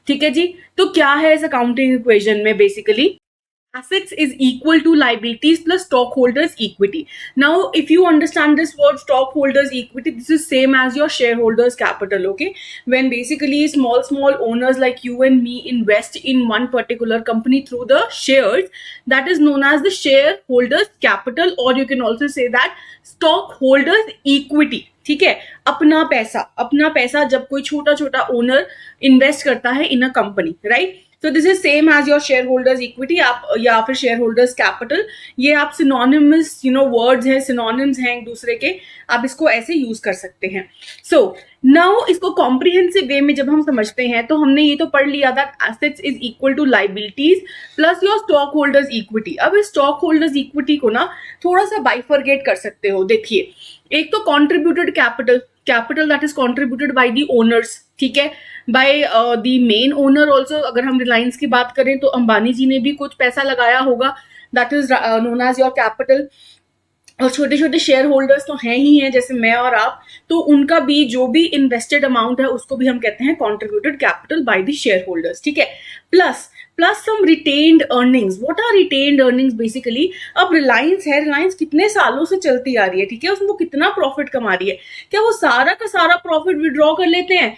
ठीक है जी। तो क्या है इस अकाउंटिंग इक्वेशन में, basically assets is equal to liabilities plus stockholders equity. Now if you understand this word stockholders equity, this is same as your shareholders capital, okay, when basically small owners like you and me invest in one particular company through the shares, that is known as the shareholders capital, or you can also say that stockholders equity, ठीक है। अपना पैसा जब कोई छोटा owner invest करता है in a company, right. So this is same as your shareholders equity, आप या फिर shareholders capital, ये आप synonymous words हैं, synonyms हैं एक दूसरे के, आप इसको ऐसे यूज कर सकते हैं। So now इसको comprehensive way में जब हम समझते हैं तो हमने ये तो पढ़ लिया था assets is equal to liabilities plus your stockholders equity। अब इस stockholders equity को ना थोड़ा सा bifurcate कर सकते हो। देखिए, एक तो contributed capital that is contributed by the owners, ठीक है, by the main owner also. अगर हम रिलायंस की बात करें तो अंबानी जी ने भी कुछ पैसा लगाया होगा, that is known as your capital. और छोटे शेयर होल्डर्स तो हैं ही हैं, जैसे मैं और आप, तो उनका भी जो भी इन्वेस्टेड अमाउंट है उसको भी हम कहते हैं contributed capital by the share holders, ठीक है। Plus some retained earnings. What are retained earnings, basically अब रिलायंस है, रिलायंस कितने सालों से चलती आ रही है, ठीक है, उसमें वो कितना प्रॉफिट कमा रही है, क्या वो सारा का सारा प्रॉफिट विड्रॉ कर लेते हैं?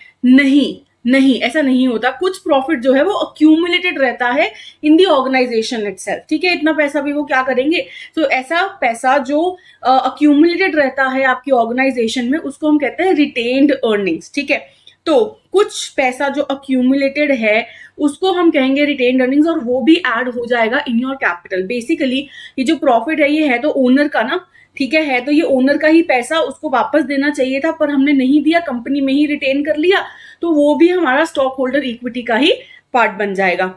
नहीं, ऐसा नहीं होता। कुछ प्रॉफिट जो है वो अक्यूमुलेटेड रहता है इन दी ऑर्गेनाइजेशन इटसेल्फ, ठीक है। इतना पैसा भी वो क्या करेंगे, तो ऐसा पैसा जो अक्यूमुलेटेड रहता है आपकी ऑर्गेनाइजेशन में उसको हम कहते हैं रिटेन्ड अर्निंग्स, ठीक है। तो कुछ पैसा जो अक्यूमुलेटेड है उसको हम कहेंगे रिटेन्ड अर्निंग्स, और वो भी ऐड हो जाएगा इन योर कैपिटल। बेसिकली ये जो प्रॉफिट है ये है तो ओनर का ना, ठीक है तो ये ओनर का ही पैसा, उसको वापस देना चाहिए था पर हमने नहीं दिया, कंपनी में ही रिटेन कर लिया, तो वो भी हमारा स्टॉक होल्डर इक्विटी का ही पार्ट बन जाएगा।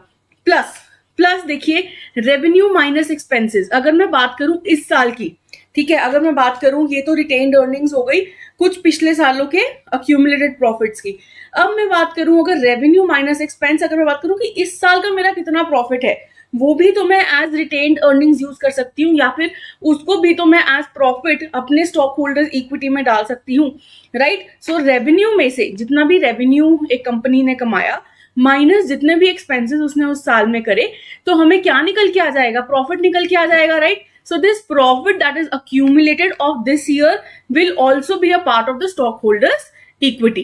प्लस प्लस देखिए रेवेन्यू माइनस एक्सपेंसेस, अगर मैं बात करूं इस साल की, ठीक है अगर मैं बात करूं, ये तो रिटेन्ड अर्निंग्स हो गई कुछ पिछले सालों के अक्यूमुलेटेड प्रॉफिट्स की। अब मैं बात करूं अगर रेवेन्यू माइनस एक्सपेंस, अगर मैं बात करूं कि इस साल का मेरा कितना प्रॉफिट है, वो भी तो मैं एज रिटेन्ड अर्निंग्स यूज कर सकती हूँ, या फिर उसको भी तो मैं एज प्रॉफिट अपने स्टॉक होल्डर इक्विटी में डाल सकती हूँ, राइट। सो रेवेन्यू में से जितना भी रेवेन्यू एक कंपनी ने कमाया माइनस जितने भी एक्सपेंसेस उसने उस साल में करे, तो हमें क्या निकल के आ जाएगा, प्रॉफिट निकल के आ जाएगा, right. So this profit that is accumulated of this year will also be a part of the stockholders equity.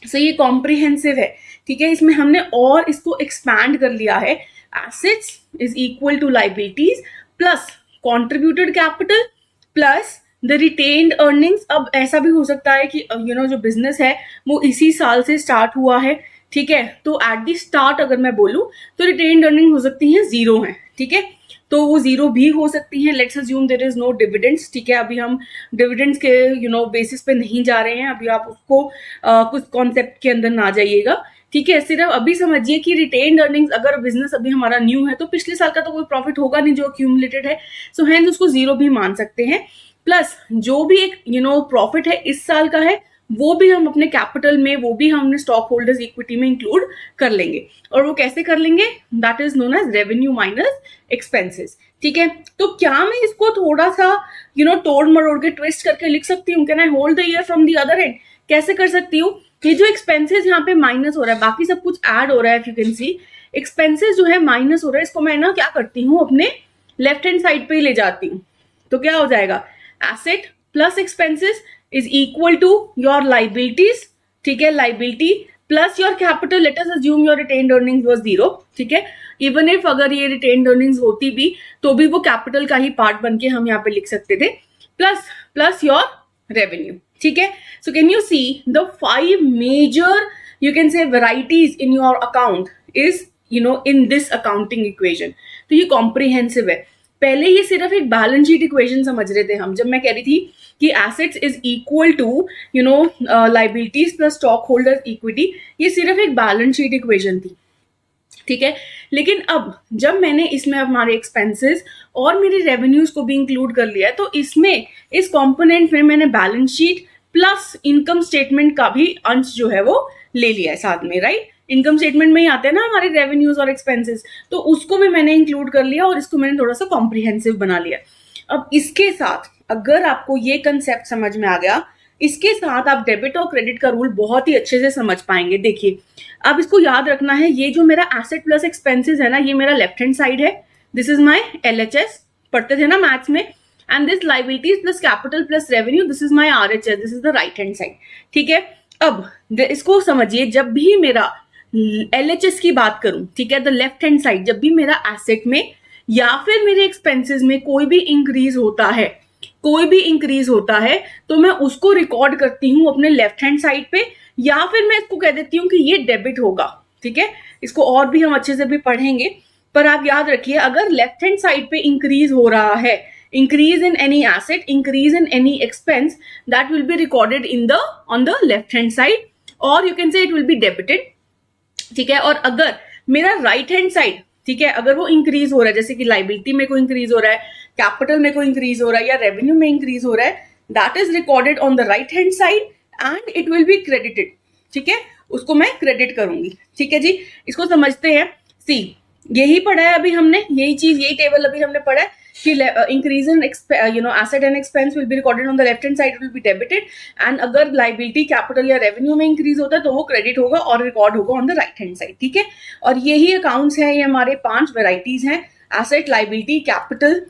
So ये comprehensive है, ठीक है। इसमें हमने और इसको expand कर लिया है, assets is equal to liabilities plus contributed capital plus the retained earnings। अब ऐसा भी हो सकता है कि जो बिजनेस है वो इसी साल से स्टार्ट हुआ है, ठीक है, तो एट दी स्टार्ट अगर मैं बोलूं तो रिटेन्ड अर्निंग हो सकती है 0 है, ठीक है, तो वो 0 भी हो सकती है। Let's assume there is no dividends, ठीक है, अभी हम डिविडेंड्स के बेसिस पे नहीं जा रहे हैं, अभी आप उसको कुछ कॉन्सेप्ट के अंदर ना जाइएगा, ठीक है। सिर्फ अभी समझिए कि रिटेन्ड अर्निंग्स अगर बिजनेस अभी हमारा न्यू है तो पिछले साल का तो कोई प्रॉफिट होगा नहीं जो अक्यूमुलेटेड है, सो हेंस उसको 0 भी मान सकते हैं। प्लस जो भी एक प्रॉफिट है इस साल का है वो भी हम अपने कैपिटल में, वो भी हम अपने स्टॉक होल्डर्स इक्विटी में इंक्लूड कर लेंगे, और वो कैसे कर लेंगे, that is known as revenue minus expenses, ठीक है। तो क्या मैं इसको थोड़ा सा तोड़ मरोड़ के ट्विस्ट करके लिख सकती हूँ, can I hold the year from the other and, कैसे कर सकती हूँ, ये जो एक्सपेंसेस यहाँ पे माइनस हो रहा है बाकी सब कुछ ऐड हो रहा है, if you can see expenses जो है माइनस हो रहा है, इसको मैं ना क्या करती हूँ अपने लेफ्ट हैंड साइड पे ही ले जाती हूँ, तो क्या हो जाएगा, asset plus expenses is equal to your liabilities, ठीक है, liability plus your capital, let us assume your retained earnings was 0, ठीक है, even if अगर ये retained earnings होती भी तो भी वो capital का ही part बन के हम यहाँ पे लिख सकते थे, plus your revenue, ठीक है। So can you see the 5 major you can say varieties in your account is in this accounting equation। तो ये comprehensive है। पहले ये सिर्फ एक बैलेंस शीट इक्वेशन समझ रहे थे हम, जब मैं कह रही थी कि assets is equal to liabilities plus stock holder equity, ये सिर्फ एक बैलेंस शीट इक्वेशन थी, ठीक है। लेकिन अब जब मैंने इसमें हमारे एक्सपेंसेस और मेरे रेवेन्यूज को भी इंक्लूड कर लिया है, तो इसमें इस कंपोनेंट में मैंने balance sheet plus income statement का भी अंश जो है वो ले लिया है साथ में, राइट। इनकम स्टेटमेंट में ही आते हैं ना हमारे रेवेन्यूज और एक्सपेंसेस, तो उसको भी मैंने इंक्लूड कर लिया और इसको मैंने थोड़ा सा कॉम्प्रिहेंसिव बना लिया। अब इसके साथ अगर आपको ये कंसेप्ट समझ में आ गया, इसके साथ आप डेबिट और क्रेडिट का रूल बहुत ही अच्छे से समझ पाएंगे। देखिए अब इसको याद रखना है, ये जो मेरा एसेट प्लस एक्सपेंसेस है ना, ये मेरा लेफ्ट हैंड साइड है, दिस इज माई LHS, पढ़ते थे ना मैथ्स में, and this liabilities plus capital plus revenue, this is my RHS, this is the right hand side, ठीक है। अब इसको समझिए, जब भी मेरा LHS की बात करूं, ठीक है, द लेफ्ट हैंड साइड, जब भी मेरा एसेट में या फिर मेरे एक्सपेंसेस में कोई भी इंक्रीज होता है, तो मैं उसको रिकॉर्ड करती हूं अपने लेफ्ट हैंड साइड पे, या फिर मैं इसको कह देती हूं कि ये डेबिट होगा, ठीक है। इसको और भी हम अच्छे से भी पढ़ेंगे, पर आप याद रखिए अगर लेफ्ट हैंड साइड पे इंक्रीज हो रहा है, increase in any asset, increase in any expense, that will be recorded on the left hand side, और you can say it will be debited, ठीक है। और अगर मेरा राइट हैंड साइड, ठीक है, अगर वो इंक्रीज हो रहा है, जैसे कि लाइबिलिटी में कोई इंक्रीज हो रहा है, कैपिटल में कोई इंक्रीज हो रहा है, या रेवेन्यू में इंक्रीज हो रहा है, that is recorded on the right hand side and it will be credited, ठीक है, उसको मैं क्रेडिट करूंगी, ठीक है जी। इसको समझते हैं, सी यही पढ़ा है अभी हमने, यही चीज, यही टेबल अभी हमने पढ़ा है कि increase in asset and expense will be recorded on the left hand side, it will be debited, and अगर liability, capital या revenue में इंक्रीज होता है तो वो क्रेडिट होगा और रिकॉर्ड होगा on the right hand side, ठीक है। और यही अकाउंट्स हैं, ये हमारे 5 वेराइटीज हैं, एसेट, लाइबिलिटी, कैपिटल,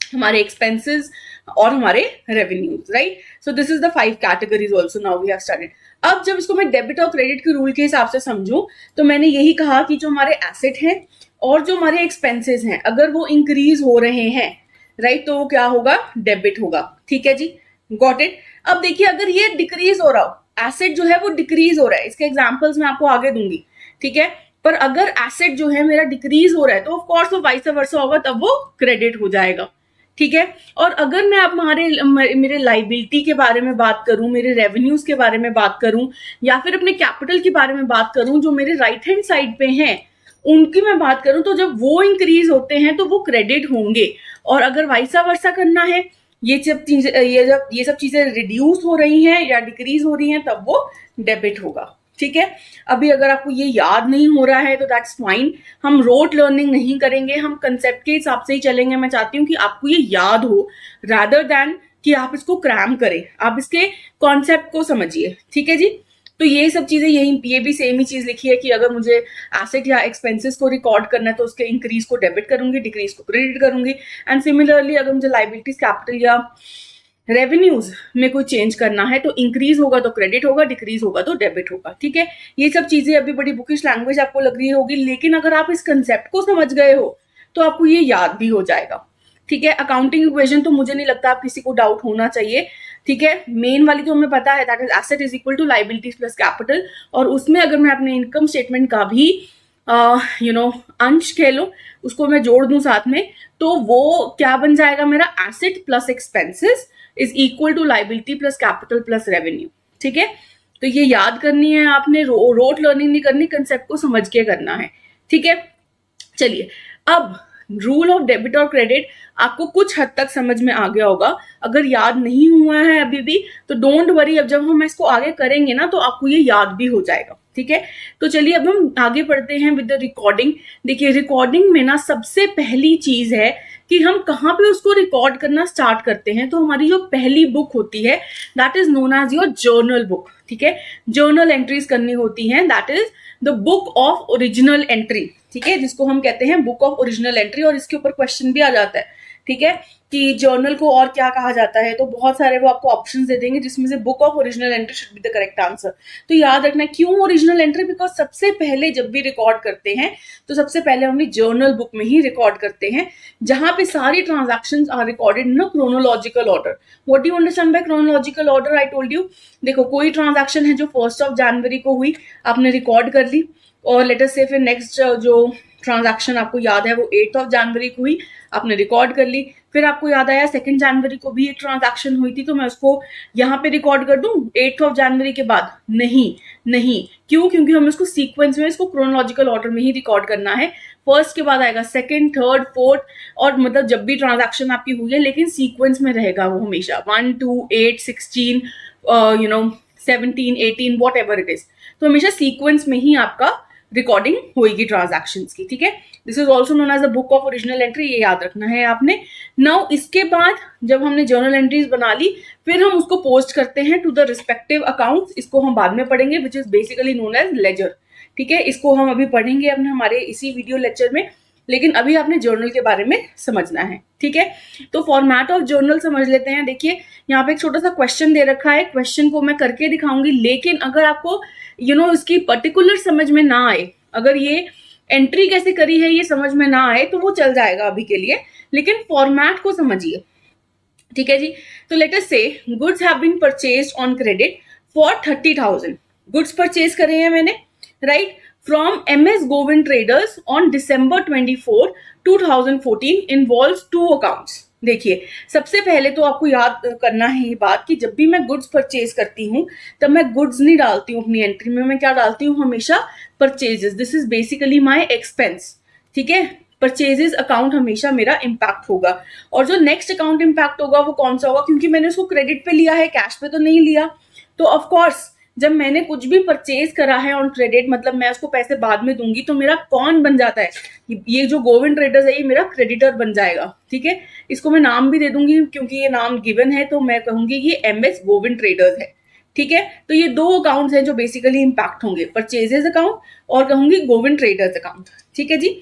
हमारे एक्सपेंसेस और हमारे revenues, right. So this is the 5 categories also now we have started. अब जब इसको मैं डेबिट और क्रेडिट के रूल के हिसाब से समझूं, तो मैंने यही कहा कि जो हमारे एसेट हैं और जो हमारे एक्सपेंसेस हैं, अगर वो इंक्रीज हो रहे हैं, राइट, तो वो क्या होगा, डेबिट होगा, ठीक है जी, गॉट इट। अब देखिए अगर ये डिक्रीज हो रहा हो, एसेट जो है वो डिक्रीज हो रहा है, इसके एग्जांपल्स मैं आपको आगे दूंगी, ठीक है। पर अगर एसेट जो है मेरा डिक्रीज हो रहा है तो ऑफ कोर्स वो वाइस वर्सा होगा, तब वो क्रेडिट हो जाएगा, ठीक है। और अगर मैं आप मेरे लाइबिलिटी के बारे में बात करूं, मेरे रेवेन्यूज के बारे में बात करूं, या फिर अपने कैपिटल के बारे में बात करूं जो मेरे राइट हैंड साइड पे हैं, उनकी मैं बात करूं, तो जब वो इंक्रीज होते हैं तो वो क्रेडिट होंगे। और अगर वाइसा वर्सा करना है, ये सब चीजें रिड्यूस हो रही हैं या डिक्रीज हो रही हैं, तब वो डेबिट होगा, ठीक है। अभी अगर आपको ये याद नहीं हो रहा है तो दैट्स फाइन, हम रोट लर्निंग नहीं करेंगे, हम कंसेप्ट के हिसाब से ही चलेंगे। मैं चाहती हूँ कि आपको ये याद हो रादर देन कि आप इसको क्रैम करें, आप इसके कॉन्सेप्ट को समझिए, ठीक है जी। तो ये सब चीजें ये भी सेम ही चीज लिखी है कि अगर मुझे एसेट या एक्सपेंसेस को रिकॉर्ड करना है तो उसके इंक्रीज को डेबिट करूंगी, डिक्रीज को क्रेडिट करूंगी। एंड सिमिलरली अगर मुझे लाइबिलिटीज, कैपिटल या रेवेन्यूज में कोई चेंज करना है तो इंक्रीज होगा तो क्रेडिट होगा, डिक्रीज होगा तो डेबिट होगा, ठीक है। ये सब चीजें अभी बड़ी बुकिश लैंग्वेज आपको लग रही होगी, लेकिन अगर आप इस कंसेप्ट को समझ गए हो तो आपको ये याद भी हो जाएगा, ठीक है। अकाउंटिंग इक्वेशन तो मुझे नहीं लगता आप किसी को डाउट होना चाहिए, ठीक है। मेन वाली तो हमें पता है, that is asset is equal to liabilities plus capital. और उसमें अगर मैं अपने इनकम स्टेटमेंट का भी अंश कह लो, उसको मैं जोड़ दूं साथ में, तो वो क्या बन जाएगा मेरा, asset plus expenses is equal to liability plus capital plus revenue, ठीक है। तो ये याद करनी है आपने, रोट लर्निंग नहीं करनी, कंसेप्ट को समझ के करना है, ठीक है। चलिए, अब रूल ऑफ डेबिट और क्रेडिट आपको कुछ हद तक समझ में आ गया होगा। अगर याद नहीं हुआ है अभी भी तो डोंट वरी, अब जब हम इसको आगे करेंगे ना तो आपको ये याद भी हो जाएगा, ठीक है। तो चलिए अब हम आगे बढ़ते हैं विद द रिकॉर्डिंग। देखिए, रिकॉर्डिंग में ना सबसे पहली चीज है कि हम कहाँ पे उसको रिकॉर्ड करना स्टार्ट करते हैं। तो हमारी जो पहली बुक होती है that is known as your journal book, ठीक है। जर्नल एंट्रीज करनी होती हैं, that is the book of original entry, ठीक है, जिसको हम कहते हैं बुक ऑफ ओरिजिनल एंट्री। और इसके ऊपर क्वेश्चन भी आ जाता है, ठीक है, कि जर्नल को और क्या कहा जाता है। तो बहुत सारे वो आपको ऑप्शंस दे देंगे जिसमें से book of original entry should be the correct answer. तो याद रखना क्यों ओरिजिनल एंट्री, बिकॉज सबसे पहले जब भी रिकॉर्ड करते हैं तो सबसे पहले हम जर्नल बुक में ही रिकॉर्ड करते हैं, जहां पे सारी transactions are recorded in a chronological order. What do you understand by chronological order? I told you, देखो कोई ट्रांजैक्शन है जो 1 जनवरी को हुई, आपने रिकॉर्ड कर ली, और लेट अस से फिर नेक्स्ट जो ट्रांजैक्शन आपको याद है वो 8 जनवरी को हुई, आपने रिकॉर्ड कर ली। फिर आपको याद आया 2 जनवरी को भी एक ट्रांजैक्शन हुई थी, तो मैं उसको यहाँ पे रिकॉर्ड कर दूं 8 जनवरी के बाद? नहीं, क्यों? क्योंकि हमें उसको सीक्वेंस में, इसको क्रोनोलॉजिकल ऑर्डर में ही रिकॉर्ड करना है। फर्स्ट के बाद आएगा सेकंड, थर्ड, फोर्थ, और मतलब जब भी ट्रांजैक्शन आपकी हुई है, लेकिन सीक्वेंस में रहेगा वो हमेशा 1, 2, 8, 16, 17, 18, वॉट एवर इट इज। तो हमेशा सीक्वेंस में ही आपका रिकॉर्डिंग होगी ट्रांजैक्शंस की, ठीक है। This is also known as the book of original entry, ये याद रखना है आपने। नाउ इसके बाद जब हमने जर्नल एंट्रीज बना ली, फिर हम उसको पोस्ट करते हैं टू द रिस्पेक्टिव अकाउंट्स। इसको हम बाद में पढ़ेंगे, which is basically known as ledger, ठीक है। इसको हम अभी पढ़ेंगे अपने हमारे इसी वीडियो लेक्चर में, लेकिन अभी आपने जर्नल के बारे में समझना है, ठीक है। तो फॉर्मेट ऑफ जर्नल समझ लेते हैं। देखिए, यहाँ पे एक छोटा सा क्वेश्चन दे रखा है, क्वेश्चन को मैं करके दिखाऊंगी, लेकिन अगर आपको इसकी पर्टिकुलर समझ में ना आए, अगर ये एंट्री कैसे करी है ये समझ में ना आए, तो वो चल जाएगा अभी के लिए, लेकिन फॉर्मेट को समझिए, ठीक है जी। तो let us say goods have been purchased on credit for 30,000। Goods purchase करे हैं मैंने, right, from MS Govind Traders on December 24, 2014 involves 2 accounts। देखिए, सबसे पहले तो आपको याद करना है ये बात कि जब भी मैं गुड्स परचेज करती हूँ तब मैं गुड्स नहीं डालती हूँ अपनी एंट्री में, मैं क्या डालती हूँ हमेशा? Purchases. This is basically my expense, ठीक है। परचेजेस अकाउंट हमेशा मेरा इम्पैक्ट होगा। और जो नेक्स्ट अकाउंट इम्पैक्ट होगा वो कौन सा होगा? क्योंकि मैंने उसको क्रेडिट पे लिया है, कैश पे तो नहीं लिया, तो ऑफकोर्स जब मैंने कुछ भी परचेज करा है ऑन क्रेडिट, मतलब मैं उसको पैसे बाद में दूंगी, तो मेरा कौन बन जाता है? ये जो गोविंद ट्रेडर्स है ये मेरा क्रेडिटर बन जाएगा, ठीक है। इसको मैं नाम भी दे दूंगी क्योंकि ये नाम गिवन है, तो मैं कहूंगी ये MS गोविंद ट्रेडर्स है, ठीक है। तो ये 2 अकाउंट्स हैं जो बेसिकली इंपैक्ट होंगे, परचेजेस अकाउंट और कहूंगी गोविंद ट्रेडर्स अकाउंट, ठीक है जी।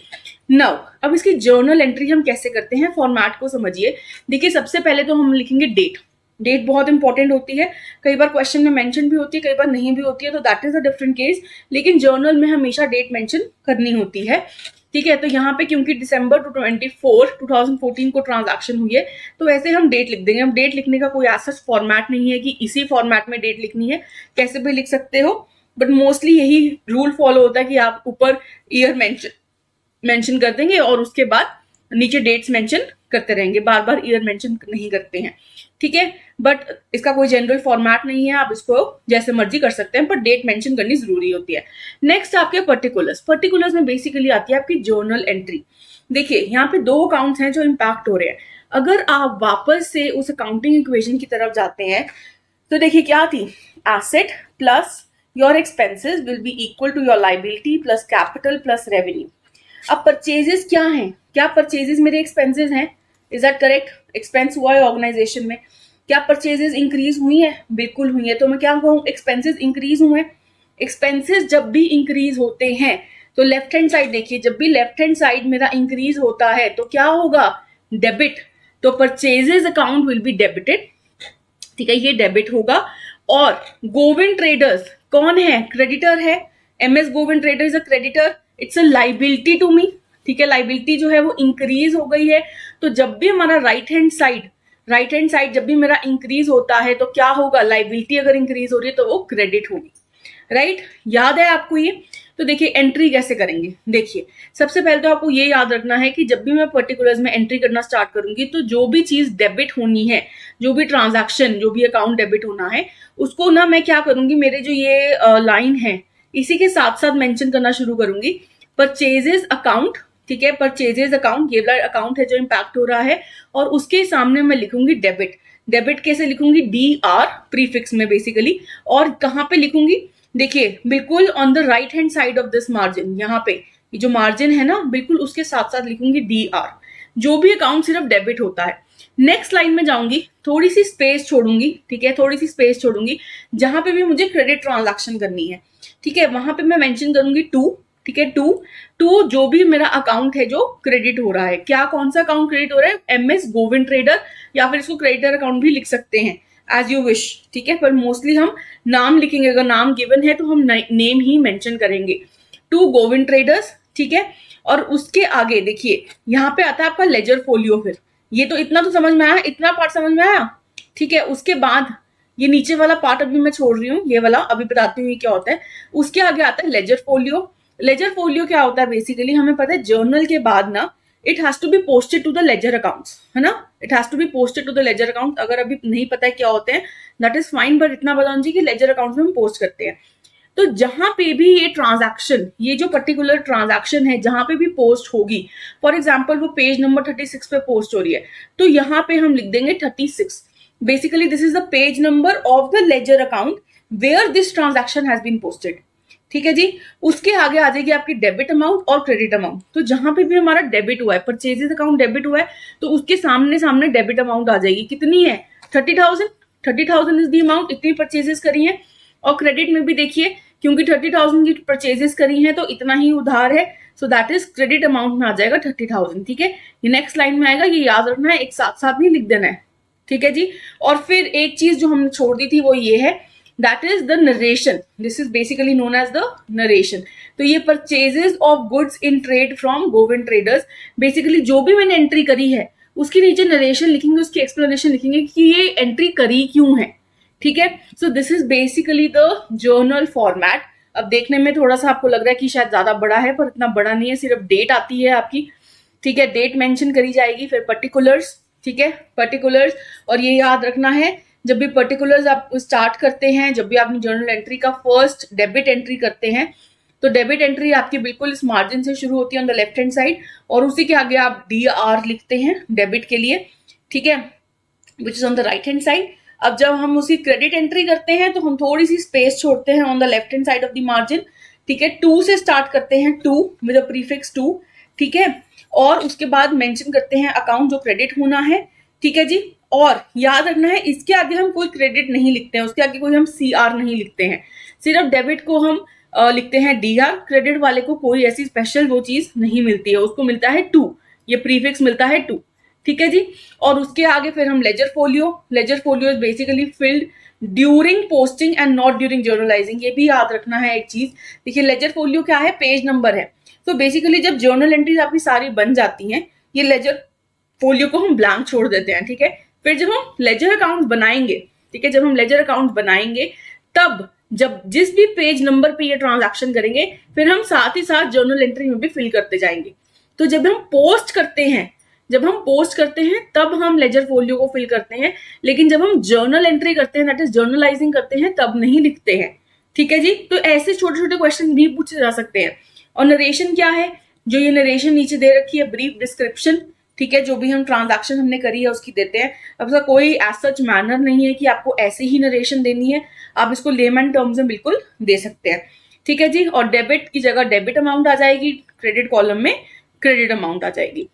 नाउ अब इसकी जर्नल एंट्री हम कैसे करते हैं, फॉर्मेट को समझिए। देखिए, सबसे पहले तो हम लिखेंगे डेट। डेट बहुत इंपॉर्टेंट होती है, कई बार क्वेश्चन में मेंशन भी होती है, कई बार नहीं भी होती है, तो that is a different case, लेकिन जर्नल में हमेशा डेट मेंशन करनी होती है। ठीक है। तो यहाँ पे क्योंकि दिसंबर 2014 को ट्रांजैक्शन हुई है, तो वैसे हम डेट लिख देंगे। हम डेट लिखने का कोई ऐसा फॉर्मेट नहीं है कि इसी फॉर्मेट में डेट लिखनी है, कैसे भी लिख सकते हो, बट मोस्टली यही रूल फॉलो होता है कि आप ऊपर ईयर मेंशन कर देंगे और उसके बाद नीचे डेट्स मेंशन करते रहेंगे, बार बार ईयर मेंशन नहीं करते हैं, ठीक है। बट इसका कोई जनरल फॉर्मेट नहीं है, आप इसको जैसे मर्जी कर सकते हैं, पर डेट मेंशन करनी जरूरी होती है। नेक्स्ट आपके पर्टिकुलर्स में बेसिकली आती है आपकी जर्नल एंट्री। देखिए यहाँ पे दो अकाउंट्स हैं जो इम्पैक्ट हो रहे हैं। अगर आप वापस से उस अकाउंटिंग इक्वेशन की तरफ जाते हैं तो देखिए क्या थी, asset plus your expenses will be equal to your liability plus capital plus revenue. अब परचेजेस क्या हैं, क्या परचेजेस मेरे एक्सपेंसेस हैं, इज दैट करेक्ट। एक्सपेंस हुआ है ऑर्गेनाइजेशन में, क्या परचेजेस इंक्रीज हुई है, बिल्कुल हुई है। तो मैं क्या कहूँ, एक्सपेंसेस इंक्रीज हुए हैं। एक्सपेंसेस जब भी इंक्रीज होते हैं तो लेफ्ट हैंड साइड देखिए, जब भी लेफ्ट हैंड साइड मेरा इंक्रीज होता है तो क्या होगा, डेबिट। तो purchases account will be debited, ठीक है, ये डेबिट होगा। और गोविंद ट्रेडर्स कौन है, क्रेडिटर है। MS Govind trader is a creditor, it's a liability to me, ठीक है। लाइबिलिटी जो है वो इंक्रीज हो गई है, तो जब भी हमारा राइट हैंड साइड जब भी मेरा इंक्रीज होता है तो क्या होगा, लाइबिलिटी अगर इंक्रीज हो रही है तो वो क्रेडिट होगी, राइट। याद है आपको ये। तो देखिए एंट्री कैसे करेंगे, देखिए सबसे पहले तो आपको ये याद रखना है कि जब भी मैं पर्टिकुलर्स में एंट्री करना स्टार्ट करूंगी तो जो भी चीज डेबिट होनी है, जो भी ट्रांजैक्शन, जो भी अकाउंट डेबिट होना है, उसको ना मैं क्या करूंगी, मेरे जो ये लाइन है इसी के साथ साथ मेंशन करना शुरू करूंगी। परचेजेस अकाउंट, ठीक है, परचेजेस अकाउंट, ये वाला अकाउंट है जो इम्पैक्ट हो रहा है, और उसके सामने मैं लिखूंगी डेबिट। डेबिट कैसे लिखूंगी, DR प्रीफिक्स में बेसिकली। और कहाँ पे लिखूंगी, देखिए बिल्कुल on the right hand side of this margin, यहाँ पे ये जो मार्जिन है ना, बिल्कुल उसके साथ साथ लिखूंगी DR, जो भी अकाउंट सिर्फ डेबिट होता है। नेक्स्ट लाइन में जाऊंगी, थोड़ी सी स्पेस छोड़ूंगी, ठीक है, थोड़ी सी स्पेस छोड़ूंगी, जहां पे भी मुझे क्रेडिट ट्रांजैक्शन करनी है, ठीक है, वहां पे मैं मेंशन करूंगी 2, ठीक है, 2 जो भी मेरा अकाउंट है जो क्रेडिट हो रहा है। क्या, कौन सा अकाउंट क्रेडिट हो रहा है, MS गोविंद ट्रेडर, या फिर इसको क्रेडिटर अकाउंट भी लिख सकते हैं, एज यू विश, ठीक है। पर मोस्टली हम नाम लिखेंगे, अगर नाम गिवन है तो हम नेम ही मेंशन करेंगे, 2 गोविंद ट्रेडर्स, ठीक है। और उसके आगे देखिए यहाँ पे आता है आपका लेजर फोलियो। फिर ये तो इतना तो समझ में आया, इतना पार्ट समझ में आया, ठीक है। उसके बाद ये नीचे वाला पार्ट अभी मैं छोड़ रही हूँ, ये वाला अभी बताती हूँ ये क्या होता है। उसके आगे आता है लेजर फोलियो। लेजर फोलियो क्या होता है, बेसिकली हमें पता है जर्नल के बाद ना it has to be posted to the ledger accounts, है ना, it has to be posted to the ledger account. अगर अभी नहीं पता है क्या होते हैं दैट इज फाइन, बट इतना बता दीजिए कि लेजर अकाउंट्स में हम पोस्ट करते हैं। तो जहां पे भी ये ट्रांजैक्शन, ये जो पर्टिकुलर ट्रांजैक्शन है जहां पे भी पोस्ट होगी, फॉर एग्जांपल वो पेज नंबर 36 पे पोस्ट हो रही है, तो यहाँ पे हम लिख देंगे 36। Basically this is the page number of the ledger account where this transaction has been posted, ठीक है जी। उसके आगे आ जाएगी आपकी डेबिट अमाउंट और क्रेडिट अमाउंट। तो जहां पे भी हमारा डेबिट हुआ है, परचेजेस अकाउंट डेबिट हुआ है, तो उसके सामने सामने डेबिट अमाउंट आ जाएगी। कितनी है, 30,000 इज द अमाउंट, इतनी परचेजेस करी है। और क्रेडिट में भी देखिए, क्योंकि 30,000 की परचेजेस करी है तो इतना ही उधार है, सो दैट इज क्रेडिट अमाउंट में आ जाएगा 30,000, ठीक है। ये नेक्स्ट लाइन में आएगा, ये याद रखना है, एक साथ साथ नहीं लिख देना है, ठीक है जी। और फिर एक चीज जो हमने छोड़ दी थी वो ये है, that is the narration. This is basically known as the narration. तो ये purchases of goods in trade from Govind traders, basically जो भी मैंने एंट्री करी है उसके नीचे नरेशन लिखेंगे, उसकी एक्सप्लेनेशन लिखेंगे कि ये एंट्री करी क्यों है, ठीक है। सो this is basically the journal format. अब देखने में थोड़ा सा आपको लग रहा है कि शायद ज्यादा बड़ा है, पर इतना बड़ा नहीं है, सिर्फ डेट आती है आपकी, ठीक है, डेट मेंशन करी जाएगी, फिर पर्टिकुलर्स, ठीक है, पर्टिकुलर्स। और ये याद रखना है, जब भी पर्टिकुलर्स आप स्टार्ट करते हैं, जब भी आप जर्नल एंट्री का फर्स्ट डेबिट एंट्री करते हैं, तो डेबिट एंट्री आपकी बिल्कुल इस मार्जिन से शुरू होती है on the left hand side, और उसी के आगे आप DR लिखते हैं डेबिट के लिए, ठीक है, which is on the right hand side. अब जब हम उसकी क्रेडिट एंट्री करते हैं तो हम थोड़ी सी स्पेस छोड़ते हैं on the left hand side of the margin, ठीक है, 2 से स्टार्ट करते हैं, 2 विद अ प्रीफिक्स 2, ठीक है। और उसके बाद मेंशन करते हैं अकाउंट जो क्रेडिट होना है, ठीक है जी। और याद रखना है, इसके आगे हम कोई क्रेडिट नहीं लिखते हैं, उसके आगे कोई हम CR नहीं लिखते हैं, सिर्फ डेबिट को हम लिखते हैं DR, क्रेडिट वाले को कोई ऐसी स्पेशल वो चीज नहीं मिलती है, उसको मिलता है 2, ये प्रीफिक्स मिलता है 2, ठीक है जी। और उसके आगे फिर हम ledger folio is basically field during posting and not during journalising. ये भी याद रखना है एक चीज, देखिए लेजर फोलियो क्या है, पेज नंबर है, तो बेसिकली जब जर्नल एंट्रीज आपकी सारी बन जाती हैं, ये लेजर फोलियो को हम ब्लैंक छोड़ देते हैं, ठीक है। फिर जब हम लेजर अकाउंट बनाएंगे, ठीक है, जब हम लेजर अकाउंट बनाएंगे तब जब जिस भी पेज नंबर पे ये ट्रांजैक्शन करेंगे, फिर हम साथ ही साथ जर्नल एंट्री में भी फिल करते जाएंगे। तो जब हम पोस्ट करते हैं तब हम लेजर फोलियो को फिल करते हैं, लेकिन जब हम जर्नल एंट्री करते हैं, दैट इज जर्नलाइजिंग करते हैं, तब नहीं लिखते हैं, ठीक है जी। तो ऐसे छोटे छोटे क्वेश्चन भी पूछे जा सकते हैं। और नरेशन क्या है, जो ये नरेशन नीचे दे रखी है, ब्रीफ डिस्क्रिप्शन, ठीक है, जो भी हम ट्रांजैक्शन हमने करी है उसकी देते हैं। अब ऐसा कोई एज सच मैनर नहीं है कि आपको ऐसे ही नरेशन देनी है, आप इसको लेमन टर्म्स में बिल्कुल दे सकते हैं, ठीक है जी। और डेबिट की जगह डेबिट अमाउंट आ जाएगी, क्रेडिट कॉलम में क्रेडिट अमाउंट आ जाएगी।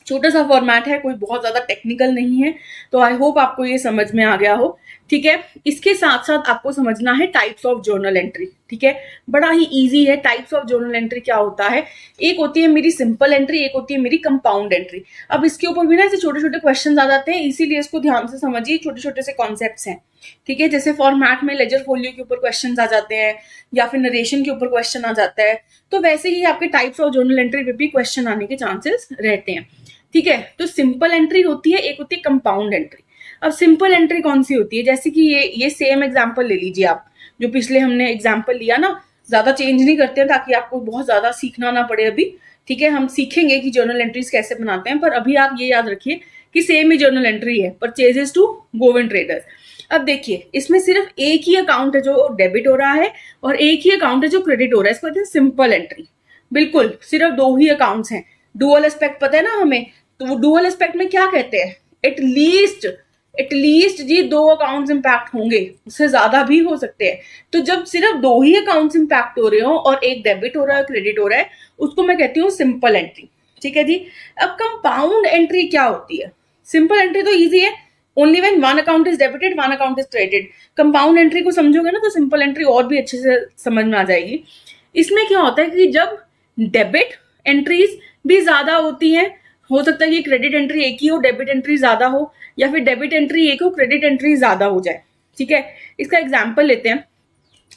छोटा सा फॉर्मेट है, कोई बहुत ज्यादा टेक्निकल नहीं है। तो आई होप आपको ये समझ में आ गया हो, ठीक है। इसके साथ साथ आपको समझना है टाइप्स ऑफ जर्नल एंट्री, ठीक है। बड़ा ही इजी है। टाइप्स ऑफ जर्नल एंट्री क्या होता है, एक होती है मेरी सिंपल एंट्री, एक होती है मेरी कंपाउंड एंट्री। अब इसके ऊपर भी ना ऐसे छोटे छोटे क्वेश्चन आ जाते हैं, इसीलिए इसको ध्यान से समझिए। छोटे छोटे से कॉन्सेप्ट्स हैं, ठीक है। जैसे फॉर्मेट में लेजर फोलियो के ऊपर क्वेश्चन आ जाते हैं, या फिर नरेशन के ऊपर क्वेश्चन आ जाता है, तो वैसे ही आपके टाइप्स ऑफ जर्नल एंट्री पे भी क्वेश्चन आने के चांसेस रहते हैं, ठीक है। तो सिंपल एंट्री होती है, एक होती है कंपाउंड एंट्री। अब सिंपल एंट्री कौन सी होती है, जैसे कि ये सेम एग्जांपल ले लीजिए आप, जो पिछले हमने एग्जांपल लिया ना, ज्यादा चेंज नहीं करते हैं ताकि आपको बहुत ज्यादा सीखना ना पड़े अभी, ठीक है। हम सीखेंगे कि जर्नल एंट्रीज कैसे बनाते हैं, पर अभी आप ये याद रखिए कि सेम ही जर्नल एंट्री है, परचेजेस टू गोविंद ट्रेडर्स। अब देखिए, इसमें सिर्फ एक ही अकाउंट है जो डेबिट हो रहा है और एक ही अकाउंट है जो क्रेडिट हो रहा है, इसको कहते हैं सिंपल एंट्री। बिल्कुल सिर्फ दो ही अकाउंट्स हैं। डुअल एस्पेक्ट पता है ना हमें, तो वो डुअल एस्पेक्ट में क्या कहते हैं, एटलीस्ट जी दो अकाउंट्स इंपैक्ट होंगे, उससे ज्यादा भी हो सकते हैं। तो जब सिर्फ दो ही अकाउंट्स इंपैक्ट हो रहे हो और एक डेबिट हो रहा है, क्रेडिट हो रहा है, उसको मैं कहती हूँ सिंपल एंट्री, ठीक है जी। अब कंपाउंड एंट्री क्या होती है, सिंपल एंट्री तो इजी है, only when one account is debited one account is credited. Compound entry को समझोगे ना तो सिंपल एंट्री और भी अच्छे से समझ में आ जाएगी। इसमें क्या होता है कि जब डेबिट एंट्रीज भी ज्यादा होती हैं, हो सकता है कि क्रेडिट एंट्री एक ही हो, डेबिट एंट्री ज्यादा हो, या फिर डेबिट एंट्री एक हो, क्रेडिट एंट्री ज्यादा हो जाए, ठीक है। इसका एग्जांपल लेते हैं।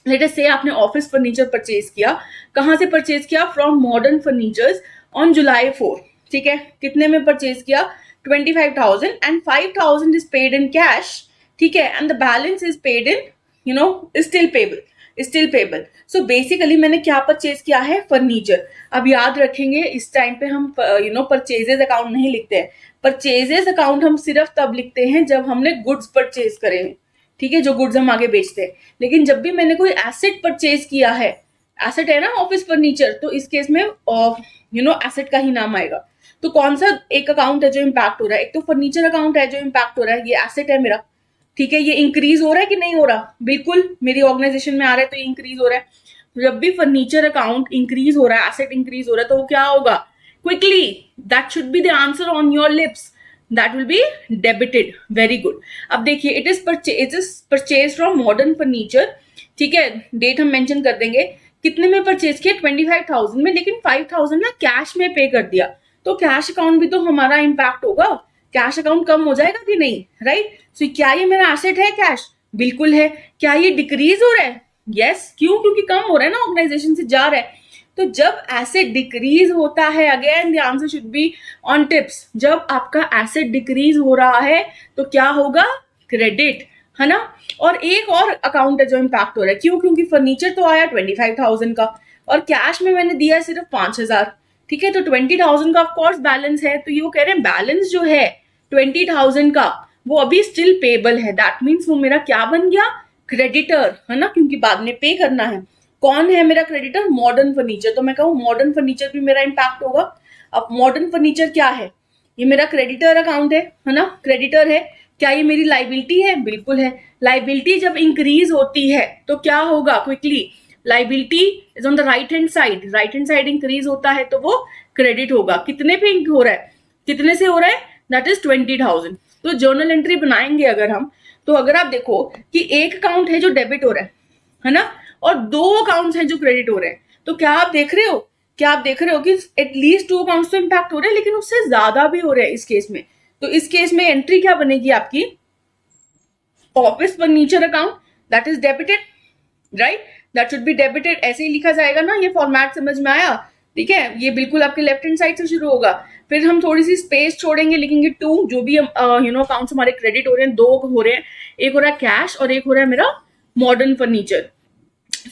लेट अस से आपने ऑफिस फर्नीचर परचेज किया, कहां से परचेज किया, from modern furnitures on July 4, ठीक है। कितने में परचेज किया, 25,000, and 5,000 is paid in cash, ठीक है, and the balance is paid in still payable. So basically मैंने क्या परचेज किया है, फर्नीचर। अब याद रखेंगे इस टाइम पे हम परचेजेस अकाउंट नहीं लिखते हैं। परचेजेस अकाउंट हम सिर्फ तब लिखते हैं जब हमने गुड्स परचेज करे, ठीक है, जो गुड्स हम आगे बेचते हैं। लेकिन जब भी मैंने कोई एसेट परचेज किया है, एसेट है ना ऑफिस फर्नीचर, तो इस केस में एसेट का ही नाम आएगा। तो कौन सा एक अकाउंट है जो इम्पैक्ट हो रहा है, एक तो फर्नीचर अकाउंट है जो इम्पैक्ट हो रहा है, ये एसेट है मेरा, ठीक है। ये इंक्रीज हो रहा है कि नहीं हो रहा, बिल्कुल मेरी ऑर्गेनाइजेशन में आ रहा है तो ये इंक्रीज हो रहा है। जब भी फर्नीचर अकाउंट इंक्रीज हो रहा है, एसेट इंक्रीज हो रहा है, तो वो क्या होगा, quickly that should be the answer on your lips, that will be debited. Very good. अब देखिए, it is purchase from modern furniture, ठीक है। डेट हम मेंशन कर देंगे, कितने में परचेज किया, 25,000 में, लेकिन 5,000 ना कैश में पे कर दिया, तो कैश अकाउंट भी तो हमारा इंपैक्ट होगा, कैश अकाउंट कम हो जाएगा कि नहीं, राइट। सो क्या ये मेरा एसेट है कैश, बिल्कुल है। क्या ये डिक्रीज हो रहा है, यस, क्यों, क्योंकि कम हो रहा है ना, ऑर्गेनाइजेशन से जा रहा है। तो जब एसेट डिक्रीज होता है, again the answer should be on tips, जब आपका एसेट डिक्रीज हो रहा है तो क्या होगा, क्रेडिट, है ना। और एक और अकाउंट है जो इम्पैक्ट हो रहा है, क्यों, क्योंकि फर्नीचर तो आया 25,000 का और कैश में मैंने दिया सिर्फ 5,000, ठीक है। तो 20,000 का ऑफकोर्स बैलेंस है, तो ये वो कह रहे हैं बैलेंस जो है 20,000 का वो अभी स्टिल पेबल है, दैट मीन्स वो मेरा क्या बन गया, क्रेडिटर, है ना, क्योंकि बाद में पे करना है। कौन है मेरा क्रेडिटर, मॉडर्न फर्नीचर, तो मैं कहूँ मॉडर्न फर्नीचर भी मेरा इम्पैक्ट होगा। अब मॉडर्न फर्नीचर क्या है, ये मेरा क्रेडिटर अकाउंट है ना, क्रेडिटर है। क्या ये मेरी लाइबिलिटी है, बिल्कुल है। लाइबिलिटी जब इंक्रीज होती है तो क्या होगा, quickly liability is on the right hand side increase होता है तो वो क्रेडिट होगा। कितने पे हो रहा है, कितने से हो रहा है, दैट इज 20,000। तो जर्नल एंट्री बनाएंगे अगर हम, तो अगर आप देखो कि एक अकाउंट है जो डेबिट हो रहा है ना, और दो अकाउंट्स हैं जो क्रेडिट हो रहे हैं, तो क्या आप देख रहे हो, कि एटलीस्ट 2 अकाउंट्स तो इम्पैक्ट हो रहे हैं, लेकिन उससे ज्यादा भी हो रहे हैं इस केस में। तो इस केस में एंट्री क्या बनेगी आपकी, office furniture account, that is debited, right, that should be debited. ऐसे ही लिखा जाएगा ना, ये फॉर्मेट समझ में आया, ठीक है, ये बिल्कुल आपके लेफ्ट हैंड साइड से शुरू होगा। फिर हम थोड़ी सी स्पेस छोड़ेंगे, लिखेंगे 2, जो भी अकाउंट्स हमारे क्रेडिट हो रहे हैं, 2 हो रहे हैं, एक हो रहा है कैश और एक हो रहा है मेरा modern furniture.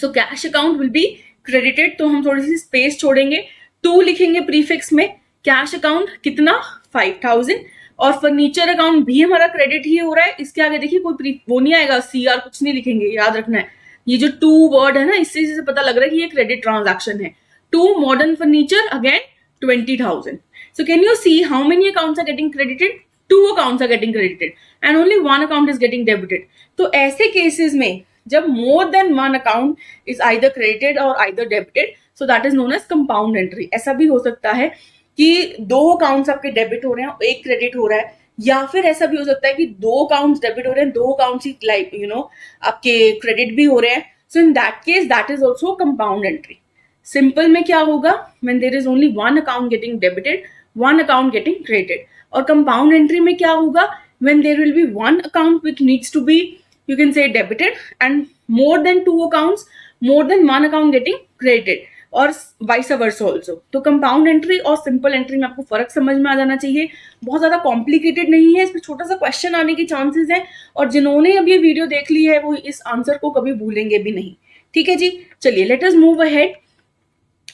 So cash account will be credited, तो हम थोड़ी सी स्पेस छोड़ेंगे, 2 लिखेंगे प्रीफिक्स में। कैश अकाउंट कितना 5000 और फर्नीचर अकाउंट भी हमारा क्रेडिट ही हो रहा है। इसके आगे देखिए कोई वो नहीं आएगा, CR कुछ नहीं लिखेंगे, याद रखना है। ये जो 2 वर्ड है ना, इससे से पता लग रहा है कि ये क्रेडिट ट्रांजैक्शन है। 2 modern furniture again 20,000. So can you see how many accounts are getting credited? 2 accounts are getting credited and only 1 account is getting debited. तो ऐसे केसेस में जब more than 1 account is either credited or either debited, so that is known as compound entry. ऐसा भी हो सकता है कि 2 अकाउंट्स आपके डेबिट हो रहे हैं, एक क्रेडिट हो रहा है, या फिर ऐसा भी हो सकता है कि 2 अकाउंट्स डेबिट हो रहे हैं, 2 अकाउंट्स ही आपके क्रेडिट भी हो रहे हैं। So in that case that is also compound entry. Simple में क्या होगा, when there is only 1 account getting debited, 1 account getting credited. और कंपाउंड एंट्री में क्या होगा, when there will be 1 account which needs to be, you can say, debited and more than 2 accounts, more than 1 account getting credited और vice versa also. तो compound entry और simple entry में आपको फर्क समझ में आ जाना चाहिए, बहुत ज्यादा कॉम्प्लिकेटेड नहीं है, इसमें छोटा सा क्वेश्चन आने की चांसेस है, और जिन्होंने अब ये वीडियो देख ली है वो इस आंसर को कभी भूलेंगे भी नहीं। ठीक है जी, चलिए let us move ahead.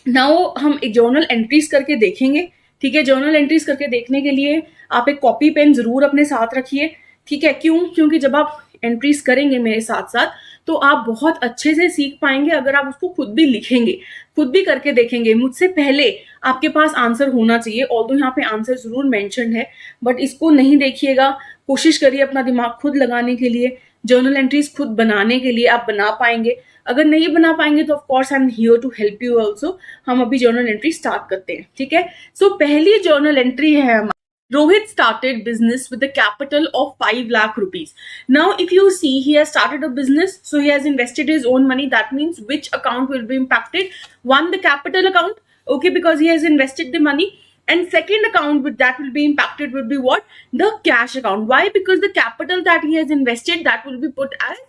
Now हम एक जर्नल एंट्रीज करके देखेंगे। ठीक है, जर्नल एंट्रीज करके देखने के लिए आप एक कॉपी पेन जरूर अपने साथ रखिए। ठीक है, क्यों? क्योंकि जब आप एंट्रीज करेंगे मेरे साथ साथ तो आप बहुत अच्छे से सीख पाएंगे अगर आप उसको खुद भी लिखेंगे, खुद भी करके देखेंगे। मुझसे पहले आपके पास आंसर होना चाहिए, ऑल्दो यहाँ पे आंसर जरूर मेंशन है, बट इसको नहीं देखिएगा, कोशिश करिए अपना दिमाग खुद लगाने के लिए, जर्नल एंट्रीज खुद बनाने के लिए। आप बना पाएंगे, अगर नहीं बना पाएंगे तो of course I am here to help you also. हम अभी जर्नल एंट्री स्टार्ट करते हैं। ठीक है, सो पहली जर्नल एंट्री है हमारी, Rohit started business with a capital of 5 lakh rupees. Now, if you see, he has started a business, so he has invested his own money. That means which account will be impacted? One, the capital account, okay, because he has invested the money. And second account with that will be impacted would be what? The cash account. Why? Because the capital that he has invested, that will be put as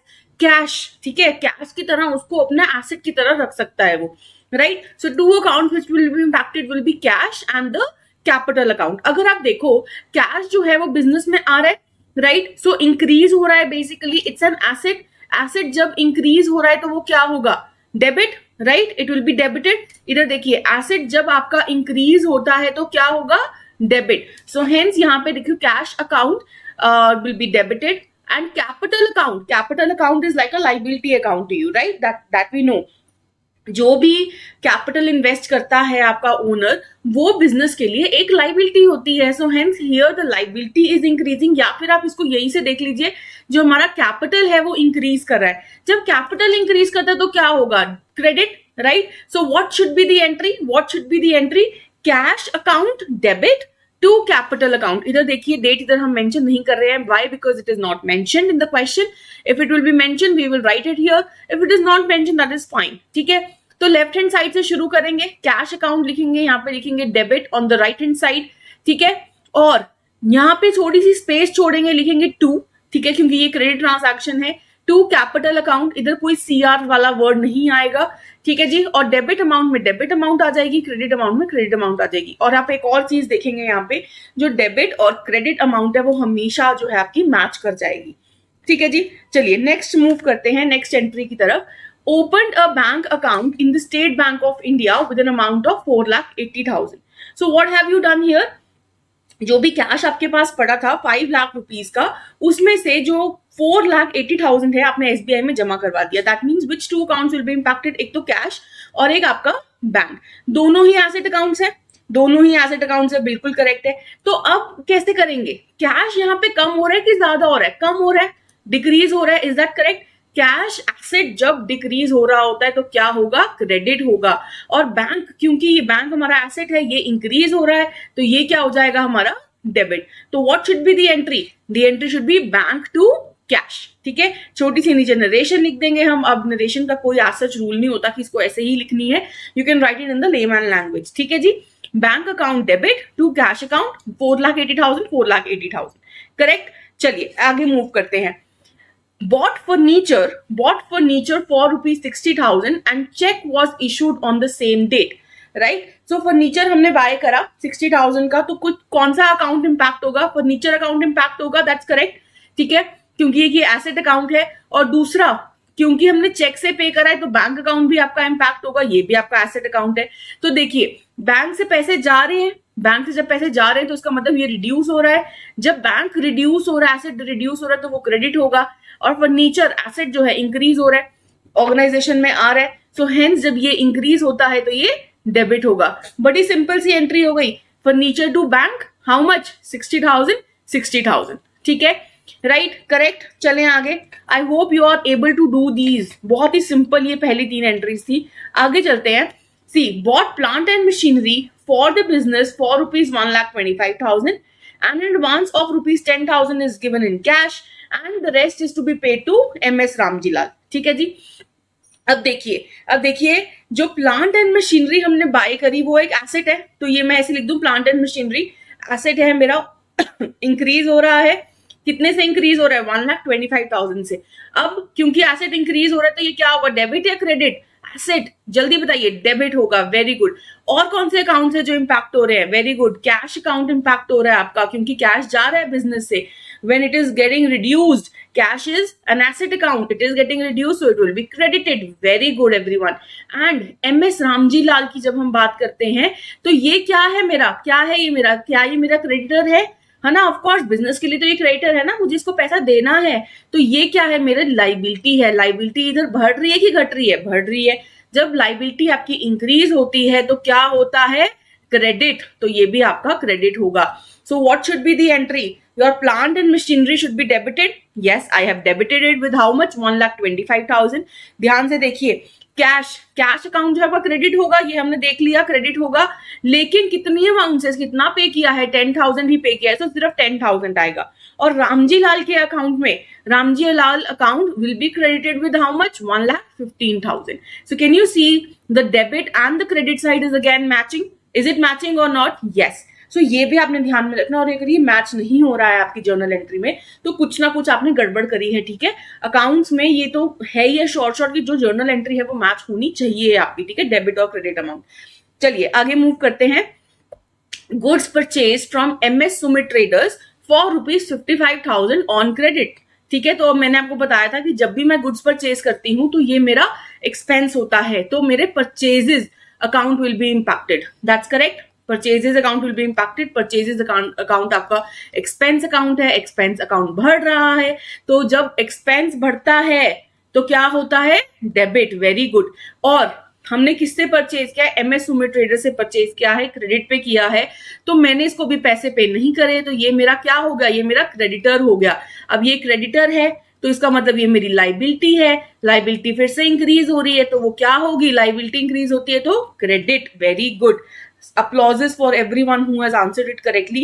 cash. ठीक है, cash की तरह उसको अपना asset की तरह रख सकता है वो, right? So two accounts which will be impacted will be cash and the capital account. अगर आप देखो कैश जो है वो बिजनेस में आ रहा है, राइट, सो इंक्रीज हो रहा है, basically it's an asset. Asset जब इंक्रीज हो रहा है तो वो क्या होगा? Debit, right, it will be debited. इधर देखिए, एसेट जब आपका इंक्रीज होता है तो क्या होगा? डेबिट। सो हेंस यहाँ पे देखियो cash account will be debited and capital account is like a liability account to you, right, that we know. जो भी कैपिटल इन्वेस्ट करता है आपका ओनर, वो बिजनेस के लिए एक लाइबिलिटी होती है। So hence here the liability is increasing, या फिर आप इसको यही से देख लीजिए, जो हमारा कैपिटल है वो इंक्रीज कर रहा है। जब कैपिटल इंक्रीज करता है तो क्या होगा? Credit, right. So what should be the entry? Cash account debit to capital account. इधर देखिए डेट इधर हम मेंशन नहीं कर रहे हैं, why? Because it is not mentioned in the question. If it will be mentioned we will write it here, if it is not mentioned that is fine. ठीक है, तो लेफ्ट हैंड साइड से शुरू करेंगे, कैश अकाउंट लिखेंगे, यहाँ पे लिखेंगे debit on the right hand side. ठीक है, और यहाँ पे थोड़ी सी स्पेस छोड़ेंगे, लिखेंगे 2। ठीक है, क्योंकि ये क्रेडिट ट्रांजैक्शन है। 2 कैपिटल अकाउंट, इधर कोई CR वाला वर्ड नहीं आएगा। ठीक है जी, और डेबिट अमाउंट में डेबिट अमाउंट आ जाएगी, क्रेडिट अमाउंट में क्रेडिट अमाउंट आ जाएगी। और आप एक और चीज देखेंगे, यहाँ पे जो डेबिट और क्रेडिट अमाउंट है वो हमेशा जो है आपकी मैच कर जाएगी। ठीक है जी, चलिए नेक्स्ट मूव करते हैं नेक्स्ट एंट्री की तरफ। Opened a bank account in the State Bank of India with an amount of 4,80,000. So what have you done here? जो भी कैश आपके पास पड़ा था 5 लाख रुपीज का, उसमें से जो 4,80,000 है आपने SBI में जमा करवा दिया। That means which 2 accounts will be impacted? एक तो कैश और एक आपका बैंक। दोनों ही एसेट अकाउंट्स है, बिल्कुल करेक्ट है। तो अब कैसे करेंगे? कैश यहाँ पे कम हो रहा है कि ज्यादा हो रहा है? कम हो रहा है, डिक्रीज हो रहा है, is that correct? Cash asset जब डिक्रीज हो रहा होता है तो क्या होगा? क्रेडिट होगा। और बैंक, क्योंकि ये बैंक हमारा एसेट है, ये इंक्रीज हो रहा है, तो ये क्या हो जाएगा? हमारा डेबिट। तो what should be the entry? The entry should be bank to cash. ठीक है, छोटी सी नीचे नरेशन लिख देंगे हम। अब नरेशन का कोई सच रूल नहीं होता कि इसको ऐसे ही लिखनी है, you can write it in the layman language. ठीक है जी, bank account debit to cash account 4,80,000, correct. चलिए आगे मूव करते हैं। Bought furniture for ₹60,000 and check was issued on the same date. Right. So furniture हमने बाय करा 60,000 का, तो कुछ कौन सा अकाउंट इंपैक्ट होगा? फर्नीचर अकाउंट इंपैक्ट होगा, दैट्स करेक्ट, ठीक है, क्योंकि ये एसेट अकाउंट है। और दूसरा, क्योंकि हमने चेक से पे करा है तो बैंक अकाउंट भी आपका इंपैक्ट होगा, ये भी आपका एसेट अकाउंट है। तो देखिए, बैंक से पैसे जा रहे हैं, बैंक से जब पैसे जा रहे हैं तो उसका मतलब ये रिड्यूस हो रहा है। जब बैंक रिड्यूस हो रहा है, एसेट रिड्यूस हो रहा है, तो वो क्रेडिट होगा। और फर्नीचर एसेट जो है इंक्रीज हो रहा है, ऑर्गेनाइजेशन में आ रहा है, सो हेंस जब ये इंक्रीज होता है तो ये डेबिट होगा। बड़ी सिंपल सी एंट्री हो गई। Furniture to bank, how much? 60,000, 60,000, ठीक है, राइट, करेक्ट। चलें आगे। I hope you are able to do these. बहुत ही सिंपल ये पहली 3 एंट्रीज थी। आगे चलते हैं। C, bought plant and machinery for the business for ₹1,25,000 and an advance of ₹10,000 is given in cash and the rest is to be paid to MS Ramjilal, ठीक है जी। अब देखिए जो प्लांट एंड मशीनरी हमने बाय करी वो एक एसेट है, तो ये मैं ऐसे लिख दूं, प्लांट एंड मशीनरी एसेट है मेरा। इंक्रीज हो रहा है, कितने से इंक्रीज हो रहा है? 1,25,000 से। अब क्योंकि एसेट इंक्रीज हो रहा है तो ये क्या होगा? डेबिट या क्रेडिट? एसेट, जल्दी बताइए। डेबिट होगा, वेरी गुड। और कौन से अकाउंट है जो इंपैक्ट हो रहे हैं? Very good, cash account impact हो रहा है आपका, क्योंकि कैश जा रहा है बिजनेस से। when it is getting reduced, cash is an asset account, it is getting reduced, so it will be credited. Very good everyone. and MS Ramji लाल की जब हम बात करते हैं तो ये क्या है मेरा? क्या ये मेरा क्रेडिटर है ना? ऑफ कोर्स बिजनेस के लिए तो ये क्रेडिटर है ना, मुझे इसको पैसा देना है। तो ये क्या है? मेरे लाइबिलिटी है। लाइबिलिटी इधर बढ़ रही है कि घट रही है? बढ़ रही है। जब लाइबिलिटी आपकी इंक्रीज होती है तो क्या होता है? क्रेडिट। तो ये भी आपका क्रेडिट होगा। सो what should be the entry? Your plant and machinery should be debited. Yes, I have debited it with how much? 1,25,000. ध्यान से देखिए, कैश अकाउंट जो है क्रेडिट होगा, ये हमने देख लिया, क्रेडिट होगा। लेकिन कितनी अमाउंट से कितना पे किया है? 10,000 ही पे किया है, तो सिर्फ 10,000 आएगा। और रामजी लाल के अकाउंट में, Ramji Lal account will be credited with how much? 1,15,000. So can you see the debit and the credit side is again matching? Is it matching or not? Yes. सो ये भी आपने ध्यान में रखना। और अगर ये मैच नहीं हो रहा है आपकी जर्नल एंट्री में तो कुछ ना कुछ आपने गड़बड़ करी है, ठीक है। अकाउंट्स में ये तो है ही है, शॉर्ट की जो जर्नल एंट्री है वो मैच होनी चाहिए आपकी, ठीक है, डेबिट और क्रेडिट अमाउंट। चलिए आगे मूव करते हैं। Goods purchase from MS Sumit traders for ₹55,000 on credit, ठीक है। तो मैंने आपको बताया था कि जब भी मैं गुड्स परचेज करती हूं तो ये मेरा एक्सपेंस होता है, तो मेरे purchases account will B impacted, that's correct. Purchases account will B impacted. Purchases account आपका एक्सपेंस अकाउंट है, एक्सपेंस अकाउंट बढ़ रहा है, तो जब एक्सपेंस बढ़ता है तो क्या होता है? Debit, very good. और हमने किससे परचेज किया है? MS सुमित ट्रेडर से परचेज किया है, क्रेडिट पे किया है, तो मैंने इसको भी पैसे पे नहीं करे, तो ये मेरा क्या हो गया? ये मेरा क्रेडिटर हो गया। अब ये क्रेडिटर है तो इसका मतलब ये मेरी लाइबिलिटी है। लाइबिलिटी फिर से इंक्रीज हो रही है तो वो क्या होगी? लाइबिलिटी इंक्रीज होती है तो credit, very good. Applauses for everyone who has answered it correctly.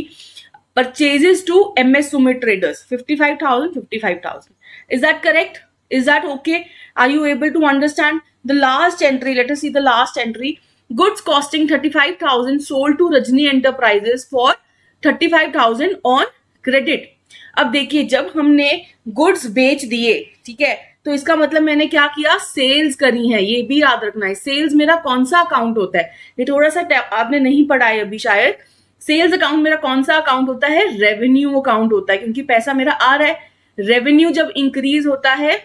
Purchases to MS Sumit Traders, 55,000, 55,000. Is that correct? Is that okay? Are you able to understand the last entry? Let us see the last entry. Goods costing 35,000 sold to Rajni Enterprises for 35,000 on credit. अब देखिए, जब हमने goods बेच दिए, ठीक है, तो इसका मतलब मैंने क्या किया? सेल्स करी है। ये भी याद रखना है, सेल्स मेरा कौन सा अकाउंट होता है? ये थोड़ा सा आपने नहीं पढ़ा है अभी शायद। सेल्स अकाउंट मेरा कौन सा अकाउंट होता है? रेवेन्यू अकाउंट होता है, क्योंकि पैसा मेरा आ रहा है। रेवेन्यू जब इंक्रीज होता है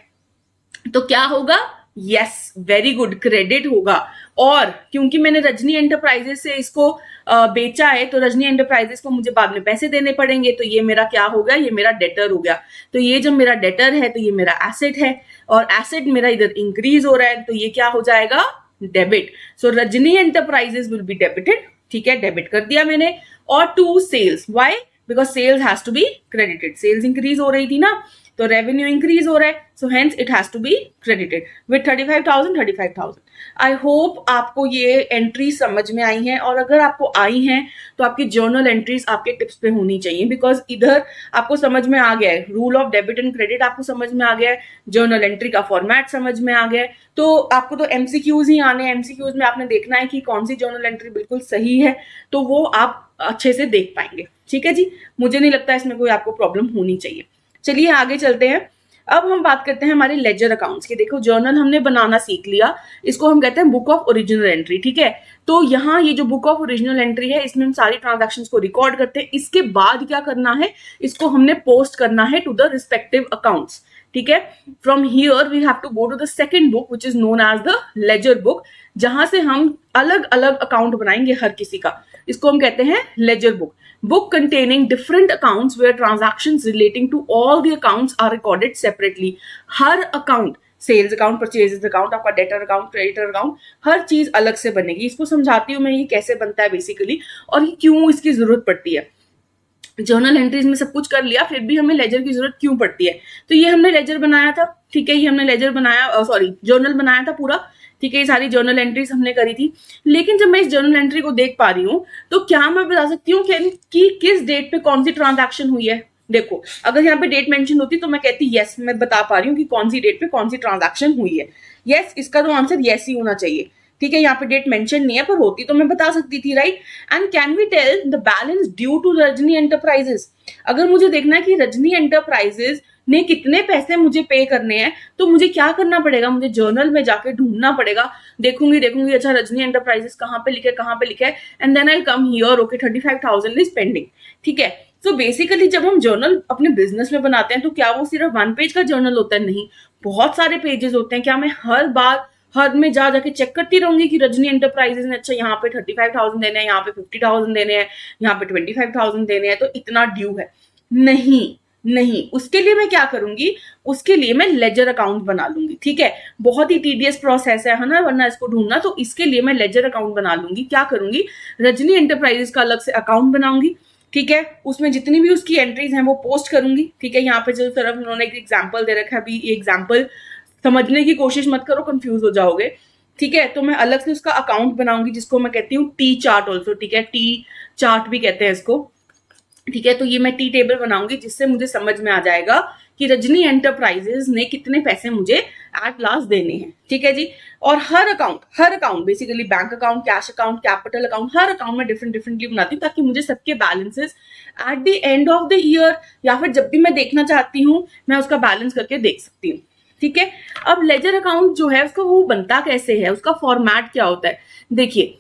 तो क्या होगा? यस, वेरी गुड, क्रेडिट होगा। और क्योंकि मैंने रजनी एंटरप्राइजेस से इसको बेचा है तो रजनी एंटरप्राइजेस को मुझे बाद में पैसे देने पड़ेंगे, तो ये मेरा क्या हो गया? ये मेरा डेटर हो गया। तो ये जब मेरा डेटर है तो ये मेरा एसेट है, और एसेट मेरा इधर इंक्रीज हो रहा है तो ये क्या हो जाएगा? Debit. So Rajni enterprises will be debited, ठीक है, डेबिट कर दिया मैंने। और to sales, why? Because sales has to be credited. Sales increase हो रही थी ना, तो रेवेन्यू इंक्रीज हो रहा है, so hence it has to be credited with 35,000। I hope आपको ये एंट्री समझ में आई है, और अगर आपको आई हैं तो आपकी जर्नल एंट्रीज आपके टिप्स पे होनी चाहिए, बिकॉज इधर आपको समझ में आ गया है, rule of debit and credit आपको समझ में आ गया है, जर्नल एंट्री का फॉर्मेट समझ में आ गया है, तो आपको तो MCQs ही आने हैं। MCQs में आपने देखना है कि कौन सी जर्नल एंट्री बिल्कुल सही है, तो वो आप अच्छे से देख पाएंगे, ठीक है जी। मुझे नहीं लगता इसमें कोई आपको प्रॉब्लम होनी चाहिए। चलिए आगे चलते हैं। अब हम बात करते हैं हमारे लेजर अकाउंट्स की। देखो जर्नल हमने बनाना सीख लिया, इसको हम कहते हैं बुक ऑफ ओरिजिनल एंट्री, ठीक है। तो यहाँ ये जो बुक ऑफ ओरिजिनल एंट्री है इसमें हम सारी ट्रांजैक्शंस को रिकॉर्ड करते हैं। इसके बाद क्या करना है, इसको हमने पोस्ट करना है टू द रिस्पेक्टिव अकाउंट्स, ठीक है। From here we have to go to the second book which is known as the ledger book, जहां से हम अलग अलग अकाउंट बनाएंगे हर किसी का। इसको हम कहते हैं laser book. Book containing different accounts where transactions relating to all the accounts are recorded separately. हर account, sales account, purchases account, आपका डेटर अकाउंट, क्रेडिटर अकाउंट, हर चीज अलग से बनेगी। इसको समझाती हूँ मैं ये कैसे बनता है बेसिकली, और ये क्यों इसकी जरूरत पड़ती है। जर्नल एंट्रीज में सब कुछ कर लिया, फिर भी हमें लेजर की जरूरत क्यों पड़ती है। तो ये हमने लेजर बनाया था, ठीक है, ये हमने लेजर बनाया, सॉरी जर्नल बनाया था पूरा, ठीक है। ये सारी जर्नल एंट्रीज हमने करी थी। लेकिन जब मैं इस जर्नल एंट्री को देख पा रही हूँ तो क्या मैं बता सकती हूँ कि किस डेट पे कौन सी ट्रांजैक्शन हुई है। देखो अगर यहाँ पे डेट मेंशन होती तो मैं कहती यस, मैं बता पा रही हूँ कि कौन सी डेट पे कौन सी ट्रांजैक्शन हुई है। यस, इसका तो आंसर यस ही होना चाहिए, ठीक है। यहाँ पे डेट मेंशन नहीं है, पर होती तो मैं बता सकती थी, right. And can we tell the balance due to Rajni enterprises. अगर मुझे देखना है कि रजनी एंटरप्राइजेस ने कितने पैसे मुझे पे करने हैं, तो मुझे क्या करना पड़ेगा, मुझे जर्नल में जाके ढूंढना पड़ेगा। देखूंगी अच्छा रजनी एंटरप्राइजेस कहाँ पे लिखे है, and then I come here, okay 35,000 is pending, ठीक है। सो बेसिकली जब हम जर्नल अपने बिजनेस में बनाते हैं तो क्या वो सिर्फ 1 पेज का जर्नल होता है? नहीं, बहुत सारे पेजेस होते हैं। क्या मैं हर बार हर में जाके चेक करती रहूंगी कि रजनी एंटरप्राइजेस ने अच्छा यहाँ पे 35,000 देने हैं, यहाँ पे 50,000 देने हैं, यहाँ पे 25,000 देने हैं, तो इतना ड्यू है? नहीं, उसके लिए मैं क्या करूंगी, उसके लिए मैं लेजर अकाउंट बना लूंगी, ठीक है। बहुत ही टीडियस प्रोसेस है ना, वरना इसको ढूंढना। तो इसके लिए मैं लेजर अकाउंट बना लूंगी। क्या करूंगी, रजनी एंटरप्राइजेस का अलग से अकाउंट बनाऊंगी, ठीक है। उसमें जितनी भी उसकी एंट्रीज हैं वो पोस्ट करूंगी, ठीक है। यहाँ पे जो तरफ उन्होंने एक एग्जाम्पल दे रखा है, अभी ये एग्जाम्पल समझने की कोशिश मत करो, कंफ्यूज हो जाओगे, ठीक है। तो मैं अलग से उसका अकाउंट बनाऊंगी, जिसको मैं कहती हूँ टी चार्ट ऑल्सो, ठीक है, टी चार्ट भी कहते हैं इसको, ठीक है। तो ये मैं टी टेबल बनाऊंगी, जिससे मुझे समझ में आ जाएगा कि रजनी एंटरप्राइजेस ने कितने पैसे मुझे एट लास्ट देने हैं, ठीक है जी। और हर account basically bank account, cash account, capital account, हर अकाउंट में डिफरेंटली बनाती हूँ, ताकि मुझे सबके balances at the end of the year या फिर जब भी मैं देखना चाहती हूँ मैं उसका बैलेंस करके देख सकती हूँ, ठीक है। अब लेजर अकाउंट जो है उसका वो बनता कैसे है, उसका फॉर्मेट क्या होता है। देखिए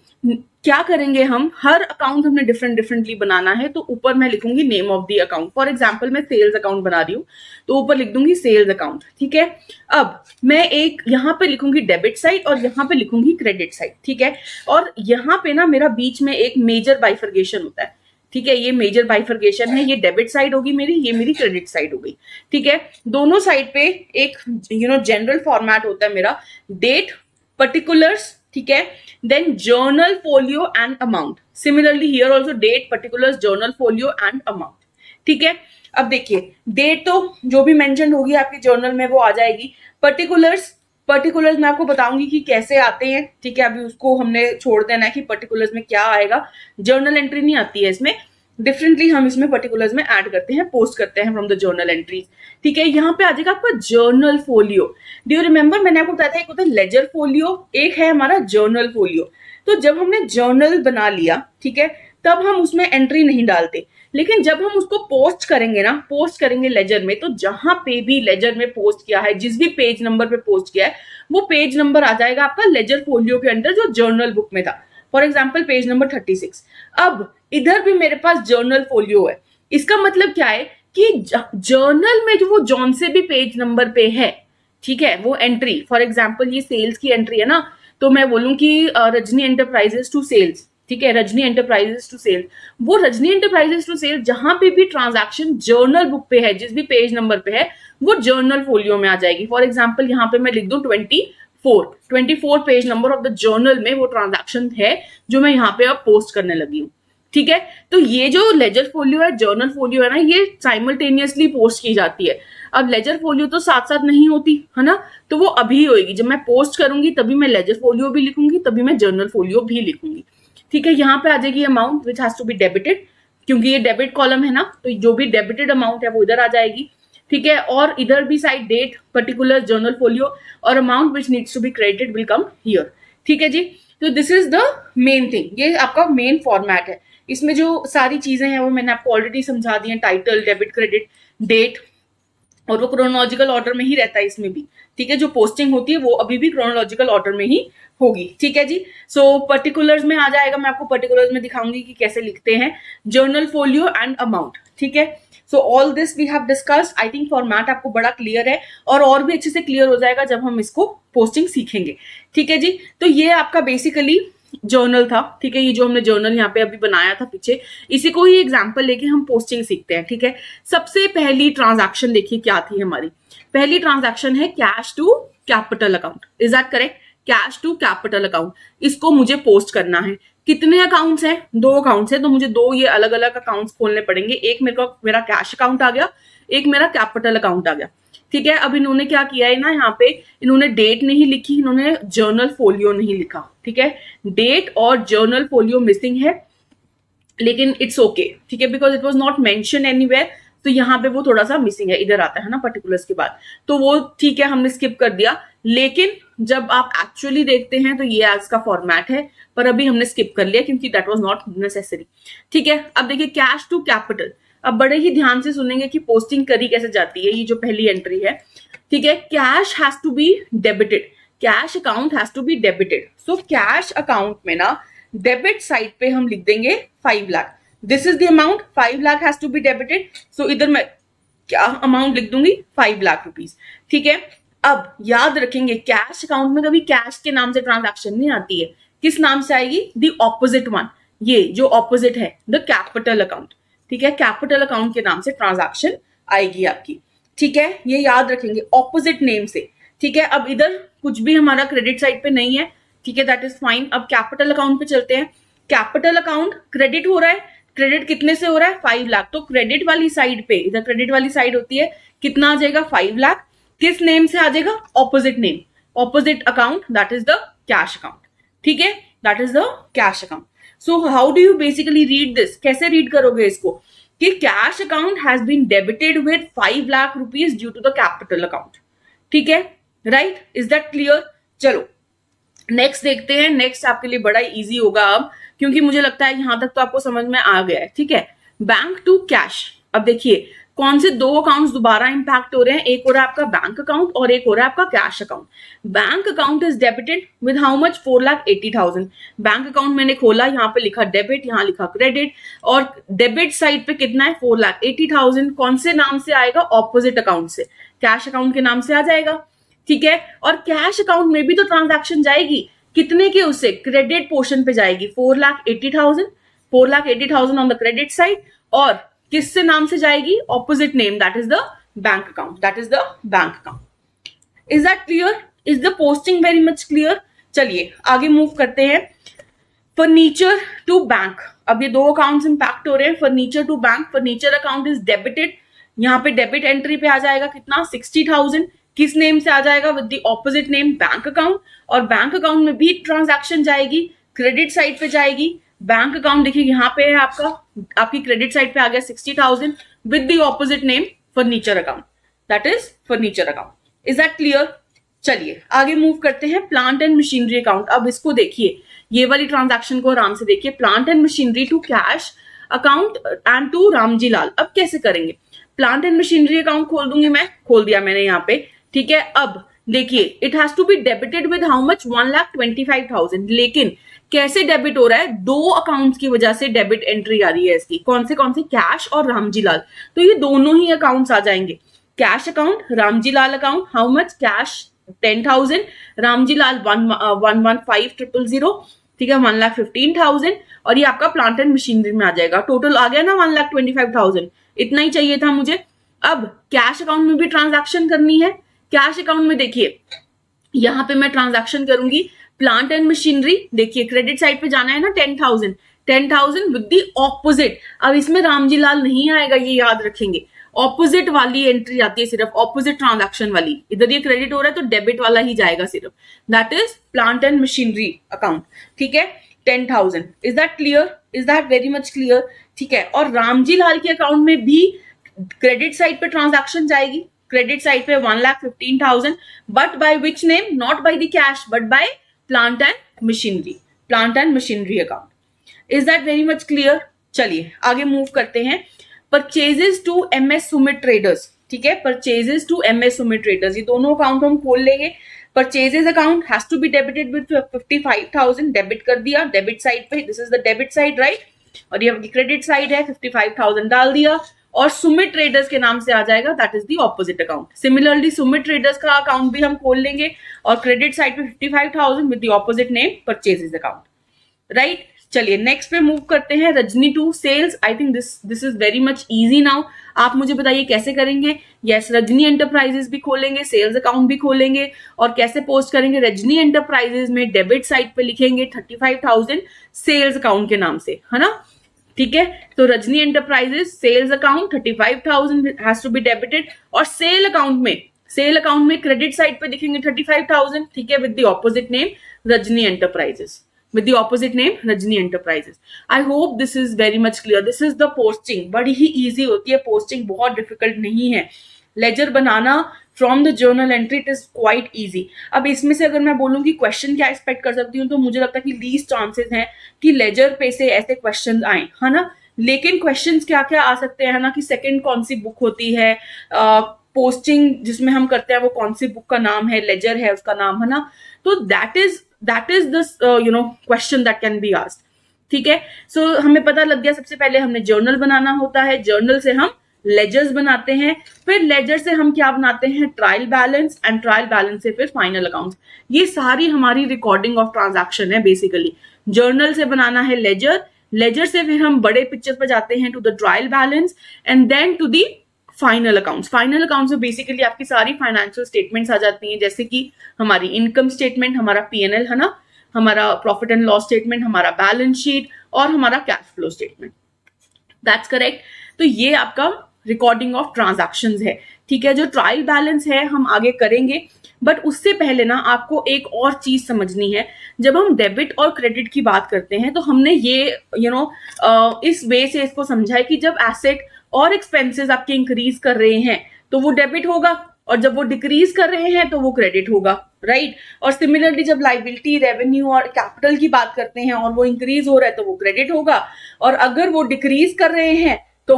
क्या करेंगे हम, हर अकाउंट हमने डिफरेंटली बनाना है। तो ऊपर मैं लिखूंगी name of the account. For example मैं सेल्स अकाउंट बना रही हूँ तो ऊपर लिख दूंगी सेल्स अकाउंट, ठीक है। अब मैं एक यहाँ पे लिखूंगी डेबिट साइड और यहाँ पे लिखूंगी क्रेडिट साइड, ठीक है। और यहाँ पे ना मेरा बीच में एक मेजर बाइफर्गेशन होता है, ठीक है। ये मेजर बाइफर्गेशन है, ये डेबिट साइड होगी मेरी, ये मेरी क्रेडिट साइड हो गई, ठीक है। दोनों साइड पे एक जनरल फॉर्मेट होता है मेरा, डेट, पर्टिकुलर्स, ठीक है, then journal folio and amount. Similarly here also date, particulars, journal folio and amount, ठीक है। अब देखिए डेट तो जो भी मेंशन होगी आपके जर्नल में वो आ जाएगी। पर्टिकुलर्स मैं आपको बताऊंगी कि कैसे आते हैं, ठीक है। अभी उसको हमने छोड़ देना है कि पर्टिकुलर्स में क्या आएगा, जर्नल एंट्री नहीं आती है इसमें, डिफरेंटली हम इसमें पर्टिकुलर्स में ऐड करते हैं, पोस्ट करते हैं फ्रॉम द जर्नल एंट्रीज, ठीक है। यहाँ पे आ जाएगा आपका journal folio. Do you remember मैंने आपको बताया था एक होता है लेजर फोलियो, एक है हमारा जर्नल फोलियो। तो जब हमने जर्नल बना लिया, ठीक है, तब हम उसमें एंट्री नहीं डालते, लेकिन जब हम उसको पोस्ट करेंगे ना, पोस्ट करेंगे लेजर में, तो जहां पे भी लेजर में पोस्ट किया है, जिस भी पेज नंबर पे पोस्ट किया है, वो पेज नंबर आ जाएगा आपका लेजर फोलियो के अंदर जो जर्नल बुक में था। For example page number 36। अब इधर भी मेरे पास जर्नल फोलियो है। इसका मतलब क्या है कि जर्नल में जो वो जौन से भी पेज नंबर पे है, ठीक है, वो एंट्री, फॉर एग्जाम्पल ये सेल्स की एंट्री है ना, तो मैं बोलूं कि रजनी एंटरप्राइजेस टू सेल्स, ठीक है, रजनी एंटरप्राइजेस टू सेल्स। वो रजनी एंटरप्राइजेस टू सेल्स जहां पे भी ट्रांजैक्शन जर्नल बुक पे है, जिस भी पेज नंबर पे है, वो जर्नल फोलियो में आ जाएगी। फॉर एग्जाम्पल यहाँ पे मैं लिख दूं 24 page number of the journal में वो ट्रांजैक्शन है जो मैं यहाँ पे अब पोस्ट करने लगी हूँ, ठीक है। तो ये जो लेजर फोलियो है, जर्नल फोलियो है ना, ये साइमल्टेनियसली पोस्ट की जाती है। अब लेजर फोलियो तो साथ साथ नहीं होती है ना, तो वो अभी होगी, जब मैं पोस्ट करूंगी तभी मैं लेजर फोलियो भी लिखूंगी, तभी मैं जर्नल फोलियो भी लिखूंगी, ठीक है। यहाँ पे आ जाएगी amount which has to be debited, क्योंकि ये डेबिट कॉलम है ना, तो जो भी डेबिटेड अमाउंट है वो इधर आ जाएगी, ठीक है। और इधर भी side date, particular, journal folio और amount which needs to be credited will come here, ठीक है जी। तो this is the main thing, ये आपका मेन फॉर्मेट है। इसमें जो सारी चीजें हैं वो मैंने आपको ऑलरेडी समझा दी हैं, टाइटल, डेबिट, क्रेडिट, डेट, और वो क्रोनोलॉजिकल ऑर्डर में ही रहता है इसमें भी, ठीक है। जो पोस्टिंग होती है वो अभी भी क्रोनोलॉजिकल ऑर्डर में ही होगी, ठीक है जी। सो पर्टिकुलर्स में आ जाएगा, मैं आपको पर्टिकुलर्स में दिखाऊंगी कि कैसे लिखते हैं जर्नल फोलियो एंड अमाउंट, ठीक है। So all this we have discussed. I think format आपको बड़ा क्लियर है और भी अच्छे से क्लियर हो जाएगा जब हम इसको पोस्टिंग सीखेंगे, ठीक है जी। तो ये आपका बेसिकली जर्नल था, ठीक है। ये जो हमने जर्नल यहाँ पे अभी बनाया था पीछे, इसी को ही एग्जाम्पल लेके हम पोस्टिंग सीखते हैं, ठीक है। सबसे पहली ट्रांजैक्शन देखिए क्या थी हमारी। पहली ट्रांजैक्शन है cash to capital account, is that correct? Cash to capital account, इसको मुझे पोस्ट करना है। कितने अकाउंट्स हैं? 2 अकाउंट्स हैं, तो मुझे 2 ये अलग अलग अकाउंट्स खोलने पड़ेंगे। एक मेरा कैश अकाउंट आ गया, एक मेरा कैपिटल अकाउंट आ गया, ठीक है। अब इन्होंने क्या किया है ना, यहाँ पे इन्होंने डेट नहीं लिखी, इन्होंने जर्नल फोलियो नहीं लिखा, ठीक है। डेट और जर्नल फोलियो मिसिंग है, लेकिन इट्स ओके, ठीक है, because it was not mention anywhere. तो यहाँ पे वो थोड़ा सा मिसिंग है, इधर आता है ना पर्टिकुलर्स के बाद, तो वो ठीक है, हमने स्किप कर दिया। लेकिन जब आप एक्चुअली देखते हैं तो ये आज का फॉर्मेट है, पर अभी हमने स्किप कर लिया क्योंकि दैट वाज नॉट नेसेसरी, ठीक है। अब देखिए कैश टू कैपिटल, अब बड़े ही ध्यान से सुनेंगे कि पोस्टिंग करी कैसे जाती है। ये जो पहली एंट्री है, ठीक है, cash has to be debited, cash account has to be debited. सो कैश अकाउंट में ना डेबिट साइड पे हम लिख देंगे 5 lakh. This is the amount, 5 lakh has to be debited. So इधर मैं क्या अमाउंट लिख दूंगी? 5 लाख रुपीज, ठीक है। अब याद रखेंगे कैश अकाउंट में कभी कैश के नाम से ट्रांजैक्शन नहीं आती है, किस नाम से आएगी? द ऑपोजिट वन, ये जो ऑपोजिट है द कैपिटल अकाउंट, ठीक है। कैपिटल अकाउंट के नाम से ट्रांजैक्शन आएगी आपकी, ठीक है। ये याद रखेंगे ऑपोजिट नेम से, ठीक है। अब इधर कुछ भी हमारा क्रेडिट साइड पे नहीं है, ठीक है, दैट इज फाइन। अब कैपिटल अकाउंट पे चलते हैं। कैपिटल अकाउंट क्रेडिट हो रहा है, क्रेडिट कितने से हो रहा है? 5 लाख। तो क्रेडिट वाली साइड पे, इधर क्रेडिट वाली साइड होती है, कितना आ जाएगा? 5 लाख। किस नेम से आ जाएगा? Opposite name, opposite account, that is the cash account, ठीक है, that is the cash account. So how do you basically read this? कैसे रीड करोगे इसको कि cash account has been debited with 5 lakh rupees due to the capital account, ठीक है, right? Is that clear? चलो next देखते हैं। नेक्स्ट आपके लिए बड़ा इजी होगा अब, क्योंकि मुझे लगता है यहां तक तो आपको समझ में आ गया है, ठीक है। बैंक टू कैश, अब देखिए कौन से 2 अकाउंट्स दोबारा इंपैक्ट हो रहे हैं। एक हो रहा है आपका बैंक अकाउंट और एक हो रहा है आपका cash account. Bank account is debited with how much? 4,80,000। Bank account मैंने खोला, यहाँ पे लिखा डेबिट, यहाँ लिखा क्रेडिट, और डेबिट साइड पे कितना है? 4,80,000। कौन से नाम से आएगा? ऑपोजिट अकाउंट से, कैश अकाउंट के नाम से आ जाएगा, ठीक है। और कैश अकाउंट में भी तो ट्रांजैक्शन जाएगी, कितने के? उससे क्रेडिट पोर्शन पे जाएगी, 4,80,000, 4,80,000 ऑन द क्रेडिट साइड। और किससे नाम से जाएगी? Opposite name, that is the bank account, that is the bank account. Is that clear? Is the posting very much clear? चलिए आगे मूव करते हैं। फर्नीचर टू बैंक, अब ये 2 अकाउंट्स इंपैक्ट हो रहे हैं। Furniture to bank, furniture account is debited, यहाँ पे डेबिट एंट्री पे आ जाएगा कितना? 60,000। किस नेम से आ जाएगा? With the opposite name, bank account. और बैंक अकाउंट में भी ट्रांजैक्शन जाएगी, क्रेडिट साइड पे जाएगी। बैंक अकाउंट देखिए यहाँ पे है आपका, आपकी क्रेडिट साइड पे आ गया 60,000 with the opposite name furniture account, that is furniture account. Is that clear? चलिए आगे मूव करते हैं। प्लांट एंड मशीनरी अकाउंट, अब इसको देखिए, ये वाली ट्रांजैक्शन को आराम से देखिए। Plant and machinery to cash account and to Ramji Lal. अब कैसे करेंगे? प्लांट एंड मशीनरी अकाउंट खोल दूंगी मैं, खोल दिया मैंने यहाँ पे, ठीक है। अब देखिए it has to be debited with how much? 1,25,000। लेकिन कैसे डेबिट हो रहा है? 2 अकाउंट्स की वजह से डेबिट एंट्री आ रही है इसकी। कौन से कौन से? कैश और रामजी लाल। तो ये दोनों ही अकाउंट्स आ जाएंगे, cash account, Ramji Lal account. How much? Cash 10,000, Ramji Lal 115,000, ठीक है, 1,15,000। और ये आपका प्लांट एंड मशीनरी में आ जाएगा। टोटल आ गया ना 1,25,000, इतना ही चाहिए था मुझे। अब कैश अकाउंट में भी ट्रांजैक्शन करनी है। कैश अकाउंट में देखिए यहां पे मैं ट्रांजैक्शन करूंगी प्लांट एंड मशीनरी। देखिए क्रेडिट साइड पे जाना है ना 10,000 विद द ऑपोजिट। अब इसमें रामजी लाल नहीं आएगा, ये याद रखेंगे। ऑपोजिट वाली एंट्री आती है सिर्फ, ऑपोजिट ट्रांजैक्शन वाली। इधर ये क्रेडिट हो रहा है तो डेबिट वाला ही जाएगा सिर्फ, that is plant and machinery account, ठीक है, 10,000। Is that clear? Is that very much clear? ठीक है। और रामजी लाल के अकाउंट में भी क्रेडिट साइड पे ट्रांजैक्शन जाएगी, क्रेडिट साइड पे 1,15,000, but by which name? Not by the cash but by plant and machinery, plant and machinery account. Is that very much clear? चलिए आगे मूव करते हैं। Purchases to MS Sumit traders, ठीक है, purchases to MS Sumit traders, ये दोनों account हम खोल लेंगे। Purchases account has to be debited with 55,000, debit कर दिया डेबिट साइड पे, this is the debit side right, और ये आपकी क्रेडिट साइड है, 55,000 डाल दिया और सुमित ट्रेडर्स के नाम से आ जाएगा, that is the opposite account. Similarly Sumit traders का अकाउंट भी हम खोल लेंगे और क्रेडिट साइड पे 55,000 with the opposite name purchases account right. चलिए नेक्स्ट पे मूव करते हैं, Rajni to sales. I think this is very much easy now. आप मुझे बताइए कैसे करेंगे। यस, रजनी एंटरप्राइजेस भी खोलेंगे, सेल्स अकाउंट भी खोलेंगे, और कैसे पोस्ट करेंगे, रजनी एंटरप्राइजेस में डेबिट साइड पे लिखेंगे 35,000 सेल्स अकाउंट के नाम से, है ना, ठीक है। तो Rajni enterprises sales account 35,000 has to be debited, और सेल अकाउंट में क्रेडिट साइड पे लिखेंगे 35,000, ठीक है, with the opposite name Rajni enterprises, with the opposite name Rajni Enterprises. I hope this is very much clear. This is the posting, बड़ी ही easy होती है posting, बहुत difficult नहीं है। लेजर बनाना from the journal entry it is quite easy. अब इसमें से अगर मैं बोलूँ कि क्वेश्चन क्या एक्सपेक्ट कर सकती हूँ, तो मुझे लगता है कि लीस्ट चांसेस हैं कि लेजर पे से ऐसे क्वेश्चन आए, है ना। लेकिन क्वेश्चंस क्या क्या आ सकते हैं ना, कि सेकंड कौन सी बुक होती है, पोस्टिंग जिसमें हम करते हैं वो कौन सी बुक का नाम है, लेजर है उसका नाम, है ना। तो that is the question that can be asked, ठीक है। सो हमें पता लग गया, सबसे पहले हमने जर्नल बनाना होता है, जर्नल से हम लेजर्स बनाते हैं, फिर लेजर से हम क्या बनाते हैं, trial balance, and trial balance से फिर फाइनल अकाउंट्स। ये सारी हमारी रिकॉर्डिंग ऑफ ट्रांजैक्शन है बेसिकली। जर्नल से बनाना है लेजर, लेजर से फिर हम बड़े पिक्चर पर जाते हैं to the trial balance, and then to the final accounts. Final accounts में बेसिकली आपकी सारी फाइनेंशियल स्टेटमेंट्स आ जाती हैं, जैसे कि हमारी इनकम स्टेटमेंट, हमारा P&L, है ना, हमारा प्रॉफिट एंड लॉस स्टेटमेंट, हमारा बैलेंस शीट और हमारा cash flow statement, that's correct. तो ये आपका रिकॉर्डिंग ऑफ ट्रांजैक्शंस है, ठीक है। जो ट्रायल बैलेंस है हम आगे करेंगे, बट उससे पहले ना आपको एक और चीज समझनी है। जब हम डेबिट और क्रेडिट की बात करते हैं तो हमने ये इस वे से इसको समझा है कि जब एसेट और एक्सपेंसेस आपके इंक्रीज कर रहे हैं तो वो डेबिट होगा, और जब वो डिक्रीज कर रहे हैं तो वो क्रेडिट होगा, राइट। और सिमिलरली जब लाइबिलिटी, रेवेन्यू और कैपिटल की बात करते हैं और वो इंक्रीज हो रहा है तो वो क्रेडिट होगा, और अगर वो डिक्रीज कर रहे हैं तो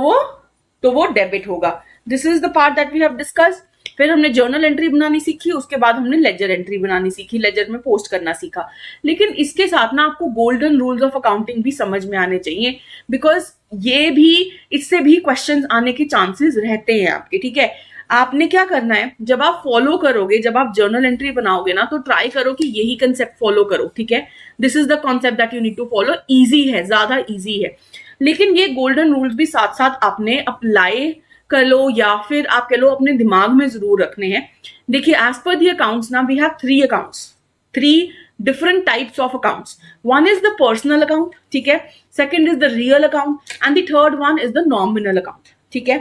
वो डेबिट होगा। This is the part that we have discussed. फिर हमने जर्नल एंट्री बनानी सीखी, उसके बाद हमने लेजर एंट्री बनानी सीखी, लेजर में पोस्ट करना सीखा। लेकिन इसके साथ ना आपको गोल्डन रूल्स ऑफ अकाउंटिंग भी समझ में आने चाहिए, बिकॉज ये भी, इससे भी क्वेश्चंस आने के चांसेस रहते हैं आपके, ठीक है। आपने क्या करना है, जब आप फॉलो करोगे, जब आप जर्नल एंट्री बनाओगे ना, तो ट्राई करो कि यही कंसेप्ट फॉलो करो, ठीक है। This is the concept that you need to follow. Easy है, ज्यादा इजी है, लेकिन ये गोल्डन रूल्स भी साथ साथ आपने अप्लाई कर लो, या फिर आप कह लो अपने दिमाग में जरूर रखने हैं। देखिए, एज पर दी अकाउंट्स ना, we have 3 accounts, 3 different types of accounts. One is the personal account, ठीक है, second is the real account, and the third one is the nominal account, ठीक है।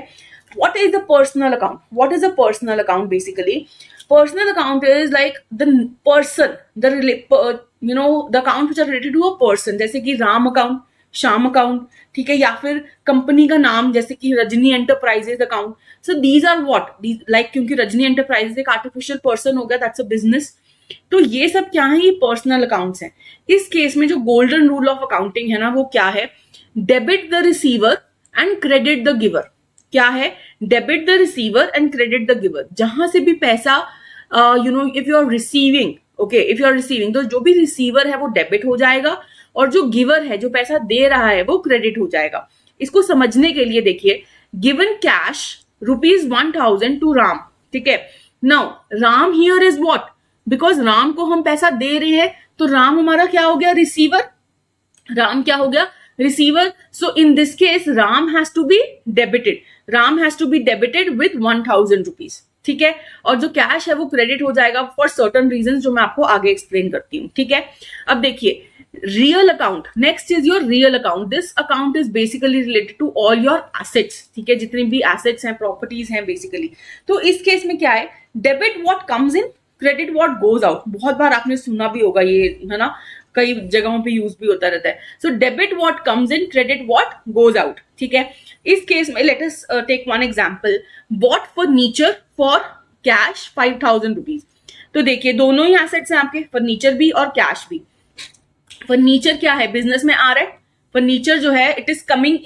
What is the personal account? What is a personal account basically? Personal account is like the person, the account which are related to a person, जैसे कि Ram account, Shyam account, ठीक है, या फिर company का नाम जैसे कि Rajni enterprises account. So these are what, like, क्योंकि रजनी एंटरप्राइजेस एक आर्टिफिशियल पर्सन हो गया, दैट्स अ बिजनेस। तो ये सब क्या है, ये पर्सनल अकाउंट्स हैं। इस केस में जो गोल्डन रूल ऑफ अकाउंटिंग है ना, वो क्या है, debit the receiver and credit the giver. क्या है, debit the receiver and credit the giver. जहां से भी पैसा if you are receiving, okay, if you are receiving, तो जो भी रिसीवर है वो डेबिट हो जाएगा, और जो गिवर है, जो पैसा दे रहा है, वो क्रेडिट हो जाएगा। इसको समझने के लिए देखिए, गिवन कैश ₹1,000 टू राम, ठीक है। Now Ram here is what, because Ram को हम पैसा दे रहे हैं, तो राम हमारा क्या हो गया, रिसीवर। राम क्या हो गया, receiver. So in this case Ram has to be debited, Ram has to be debited with 1,000 rupees, ठीक है। और जो कैश है वो क्रेडिट हो जाएगा फॉर सर्टन रीजन, जो मैं आपको आगे एक्सप्लेन करती हूँ, ठीक है। अब देखिए, real account, next is your real account. This account is basically related to all your assets, ठीक है, जितनी भी एसेट्स हैं, प्रॉपर्टीज हैं बेसिकली। तो इस केस में क्या है, debit what comes in, credit what goes out. बहुत बार आपने सुना भी होगा ये, है ना, कई जगहों पे यूज भी होता रहता है। So debit what comes in, credit what goes out, ठीक है। इस केस में let us take one example, bought furniture for cash 5,000 rupees. तो देखिए, दोनों ही एसेट्स हैं आपके, फर्नीचर भी और कैश भी। फर्नीचर क्या है, बिजनेस में आ रहा है, फर्नीचर जो है it is coming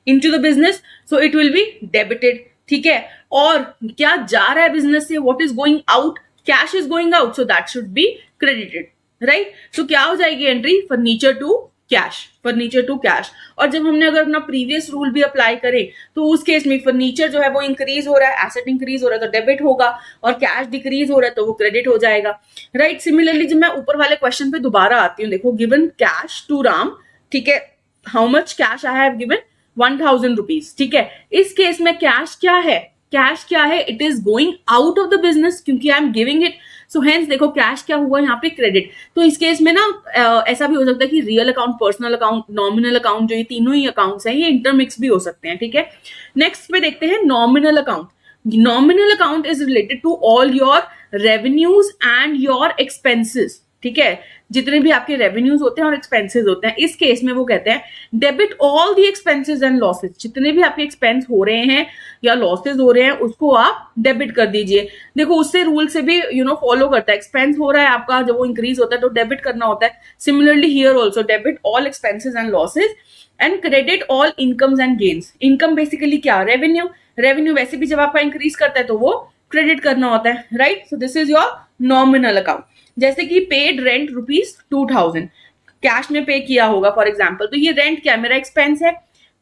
into the business, so it will be debited. ठीक है, और क्या जा रहा है बिजनेस से, what is going out, cash is going out, so that should be credited, right. तो क्या हो जाएगी entry, furniture to cash, furniture to cash. और जब हमने अगर अपना प्रीवियस रूल भी अप्लाई करें तो उस केस में फर्नीचर जो है वो इंक्रीज हो रहा है, एसेट इंक्रीज हो रहा है तो डेबिट होगा, और कैश डिक्रीज हो रहा है तो वो क्रेडिट हो जाएगा, राइट। सिमिलरली जब मैं ऊपर वाले क्वेश्चन पे दोबारा आती हूँ, देखो गिवन कैश टू राम, ठीक है, how much cash I have given 1000 rupees, ठीक है। इस केस में कैश क्या है, कैश क्या है, it is going out of the business क्योंकि I am giving it, so hence देखो कैश क्या हुआ यहाँ पे, क्रेडिट। तो इस केस में ना ऐसा भी हो सकता है कि real account, personal account, nominal account, जो ये तीनों ही अकाउंट्स हैं ये इंटरमिक्स भी हो सकते हैं, ठीक है। नेक्स्ट पे देखते हैं nominal account. Nominal account is related to all your revenues and your expenses, ठीक है, जितने भी आपके रेवेन्यूज होते हैं और एक्सपेंसेस होते हैं। इस केस में वो कहते हैं debit all the expenses and losses, जितने भी आपके एक्सपेंस हो रहे हैं या लॉसेस हो रहे हैं उसको आप डेबिट कर दीजिए। देखो उससे रूल से भी फॉलो करता है, एक्सपेंस हो रहा है आपका, जब वो इंक्रीज होता है तो डेबिट करना होता है। Similarly here also debit all expenses and losses and credit all incomes and gains. Income basically क्या, रेवेन्यू, रेवेन्यू वैसे भी जब आपका इंक्रीज करता है तो वो क्रेडिट करना होता है, right. So this is your nominal account. जैसे कि पेड रेंट ₹2000 कैश में पे किया होगा फॉर एग्जाम्पल, तो ये रेंट क्या, मेरा एक्सपेंस है,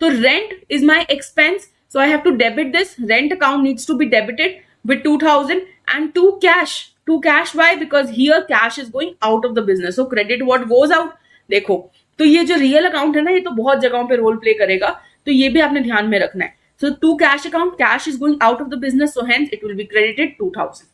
तो rent is my expense, so I have to debit this, rent account needs to be debited with 2000 and to cash why, because here cash is going out of the business, so credit what goes out. देखो तो ये जो real account है ना, ये तो बहुत जगहों पे रोल प्ले करेगा, तो ये भी आपने ध्यान में रखना है। So to cash account, cash is going out of the business, so hence it will be credited 2000।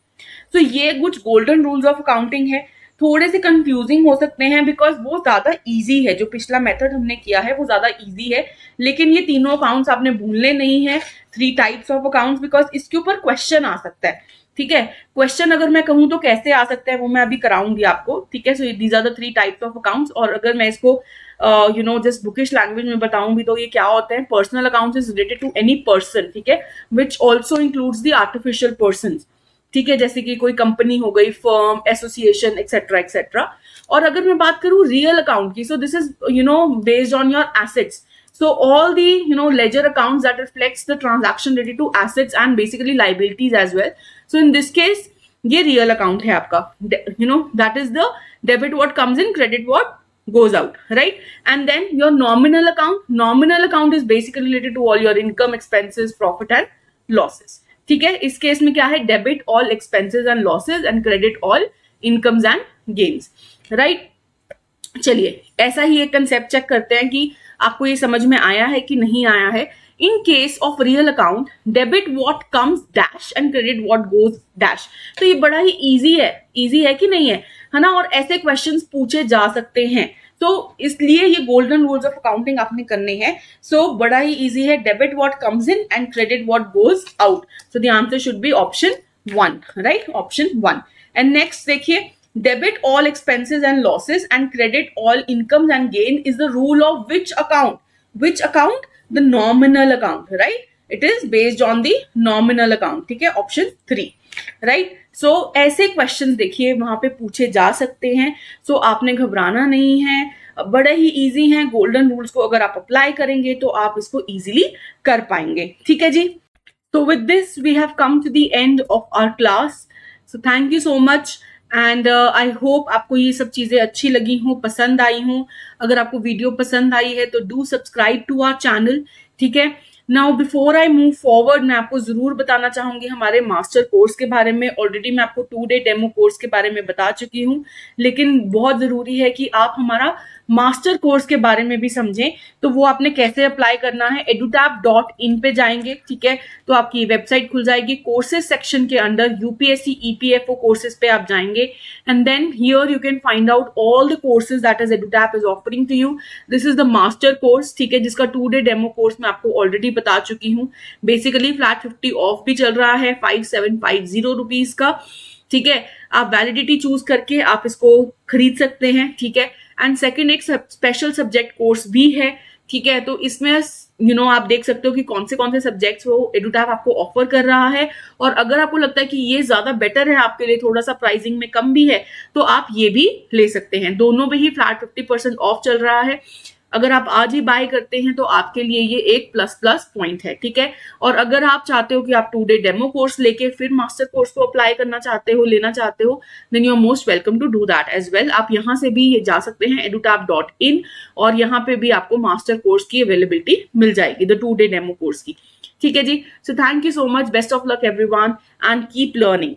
तो ये कुछ गोल्डन रूल्स ऑफ अकाउंटिंग है, थोड़े से कंफ्यूजिंग हो सकते हैं बिकॉज वो ज्यादा इजी है, जो पिछला मेथड हमने किया है वो ज्यादा इजी है, लेकिन ये तीनों अकाउंट्स आपने भूलने नहीं है, 3 टाइप्स ऑफ अकाउंट्स, बिकॉज इसके ऊपर क्वेश्चन आ सकता है, ठीक है। क्वेश्चन अगर मैं कहूँ तो कैसे आ सकता है वो मैं अभी कराऊंगी आपको, ठीक है। So these are the 3 types of accounts, और अगर मैं इसको जस्ट बुकिश लैंग्वेज में बताऊं भी तो ये क्या होते हैं, personal accounts is related to any person, ठीक है, which also includes the artificial person, ठीक है, जैसे कि कोई कंपनी हो गई, फर्म, एसोसिएशन, एक्सेट्रा एक्सेट्रा। और अगर मैं बात करूं रियल अकाउंट की, सो this is based on your assets, so all the ledger accounts that reflects the transaction related to assets and basically liabilities as well. So in this case ये real account है आपका, that is the debit what comes in, credit what goes out, right? And then your nominal account is basically related to all your income, expenses, profit and losses, ठीक है। इस case में क्या है, debit all expenses and losses and credit all incomes and gains, right. चलिए ऐसा ही एक concept check करते हैं कि आपको ये समझ में आया है कि नहीं आया है। In case of real account, debit what comes dash and credit what goes dash. तो ये बड़ा ही इजी है कि नहीं है ना, और ऐसे क्वेश्चंस पूछे जा सकते हैं, तो इसलिए ये गोल्डन रूल्स ऑफ अकाउंटिंग आपने करने हैं। सो बड़ा ही इजी है, debit what comes in and credit what goes out, so the answer should be option 1, right, option 1। And next देखिए, debit all expenses and losses and credit all incomes and gain is the rule of which account, the nominal account, right, it is based on the nominal account, ठीक है, option 3, right. सो ऐसे questions देखिए वहां पे पूछे जा सकते हैं, सो आपने घबराना नहीं है, बड़े ही इजी हैं। गोल्डन रूल्स को अगर आप अप्लाई करेंगे तो आप इसको इजीली कर पाएंगे, ठीक है जी। So with this we have come to the end of our class, so thank you so much and I hope आपको ये सब चीजें अच्छी लगी हों, पसंद आई हों। अगर आपको वीडियो पसंद आई है तो do subscribe to our channel, ठीक है। Now before I move forward, मैं आपको जरूर बताना चाहूंगी हमारे मास्टर कोर्स के बारे में। ऑलरेडी मैं आपको 2-डे डेमो कोर्स के बारे में बता चुकी हूँ, लेकिन बहुत जरूरी है कि आप हमारा मास्टर कोर्स के बारे में भी समझें। तो वो आपने कैसे अप्लाई करना है, edutap.in पे जाएंगे, ठीक है, तो आपकी वेबसाइट खुल जाएगी। कोर्सेज सेक्शन के अंडर यूपीएससी ईपीएफओ कोर्सेज पे आप जाएंगे, and then here you can find out all the courses that is edutap is offering to you. This is the master course, ठीक है, जिसका 2-डे डेमो कोर्स मैं आपको ऑलरेडी बता चुकी हूँ। बेसिकली फ्लैट 50 ऑफ भी चल रहा है, 5750 रुपीज का, ठीक है। आप वैलिडिटी चूज करके आप इसको खरीद सकते हैं, ठीक है। एंड सेकंड एक स्पेशल सब्जेक्ट कोर्स भी है, ठीक है। तो इसमें आप देख सकते हो कि कौन से सब्जेक्ट्स वो edutap आपको ऑफर कर रहा है, और अगर आपको लगता है कि ये ज्यादा बेटर है आपके लिए, थोड़ा सा प्राइसिंग में कम भी है, तो आप ये भी ले सकते हैं। दोनों में ही फ्लैट 50% ऑफ चल रहा है। अगर आप आज ही बाय करते हैं तो आपके लिए ये एक प्लस प्लस पॉइंट है, ठीक है। और अगर आप चाहते हो कि आप 2 डे डेमो कोर्स लेके फिर मास्टर कोर्स को अप्लाई करना चाहते हो, लेना चाहते हो, then you are most welcome to do that as well. आप यहाँ से भी ये जा सकते हैं edutap.in, और यहाँ पे भी आपको मास्टर कोर्स की अवेलेबिलिटी मिल जाएगी, द 2 डे डेमो कोर्स की, ठीक है जी। So thank you so much, best of luck everyone and keep learning.